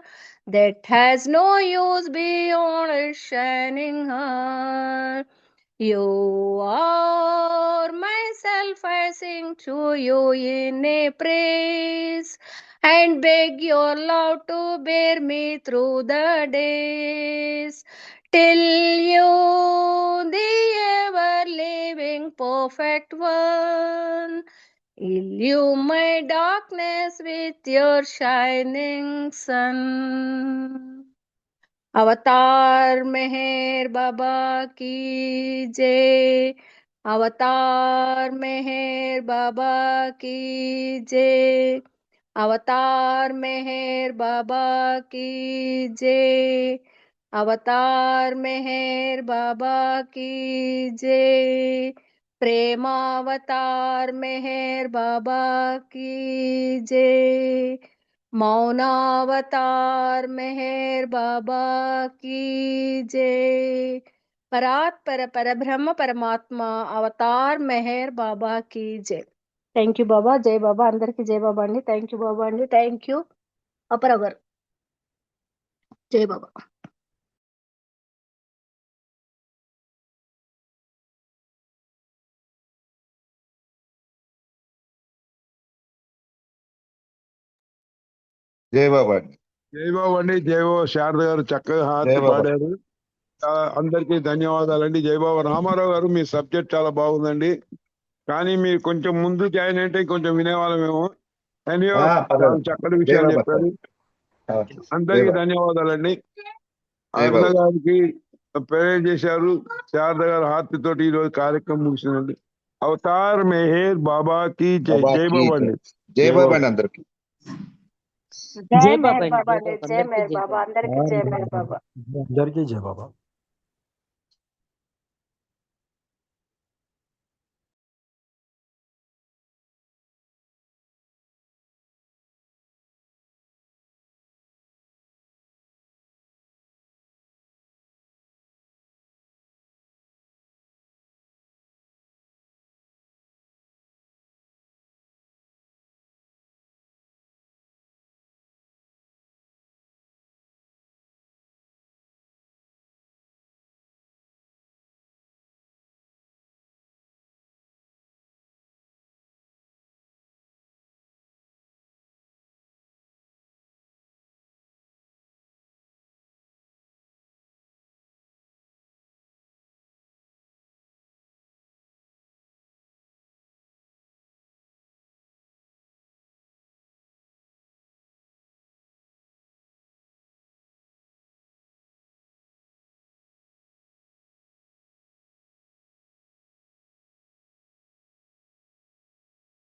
Speaker 8: that has no use beyond its shining heart. You are myself, I sing to you in a praise and beg your love to bear me through the days, till you, the ever living perfect one, illume my darkness with your shining sun. अवतार मेहर बाबा की जय। अवतार मेहर बाबा की जय। अवतार मेहर बाबा की जय। अवतार मेहर बाबा की जय। प्रेमावतार मेहर बाबा की जय। मौनावतार मेहर बाबा की जय। परात्पर पर ब्रह्म परमात्मा అవతార్ మెహర్ బాబాకి జై. థ్యాంక్ యూ బాబా. జై బాబా. అందరికి జై బాబా అండి. థ్యాంక్ యూ బాబా అండి. థ్యాంక్ యూ అపరావ్ గారు. జై బాబా.
Speaker 12: జై బాబా అండి.
Speaker 13: జై బాబు అండి. జై బాబు. శారద గారు చక్కగా
Speaker 12: జై
Speaker 13: హారతి
Speaker 12: బాబా.
Speaker 13: పాడారు. అందరికీ ధన్యవాదాలండి. జై బాబు. రామారావు గారు మీ సబ్జెక్ట్ చాలా బాగుందండి, కానీ మీరు కొంచెం ముందు జాయిన్ అంటే కొంచెం వినేవాళ్ళమేమో. ఎనియో చాలా చక్కటి
Speaker 12: జై
Speaker 13: విషయాలు
Speaker 12: బాబా
Speaker 13: చెప్పారు.
Speaker 12: సార్. జై
Speaker 13: అందరికీ
Speaker 12: బాబా.
Speaker 13: ధన్యవాదాలండి.
Speaker 12: జై
Speaker 13: అరుణ
Speaker 12: బాబా.
Speaker 13: గారికి ప్రేయర్ చేశారు. శారద గారు హారతి తోటి ఈ రోజు కార్యక్రమం ముగిసిందండి. అవతార్ మెహర్ బాబా కి జై.
Speaker 12: బాబా
Speaker 13: జై
Speaker 12: కీ
Speaker 13: బాబా
Speaker 12: జై.
Speaker 13: అండి.
Speaker 12: జై
Speaker 13: జై
Speaker 12: బాబా
Speaker 13: బాబా.
Speaker 12: అండి అందరికి.
Speaker 8: జై
Speaker 9: జై బాబా
Speaker 8: మెహర్
Speaker 9: అండి.
Speaker 8: బాబా
Speaker 9: జై
Speaker 8: అండి.
Speaker 9: బాబా.
Speaker 8: జై
Speaker 9: అందరికీ
Speaker 8: మెహర్
Speaker 9: జై
Speaker 8: బాబా
Speaker 9: బాబా.
Speaker 8: అందరికి జై మెహర్ బాబా.
Speaker 10: అందరికీ జై బాబా.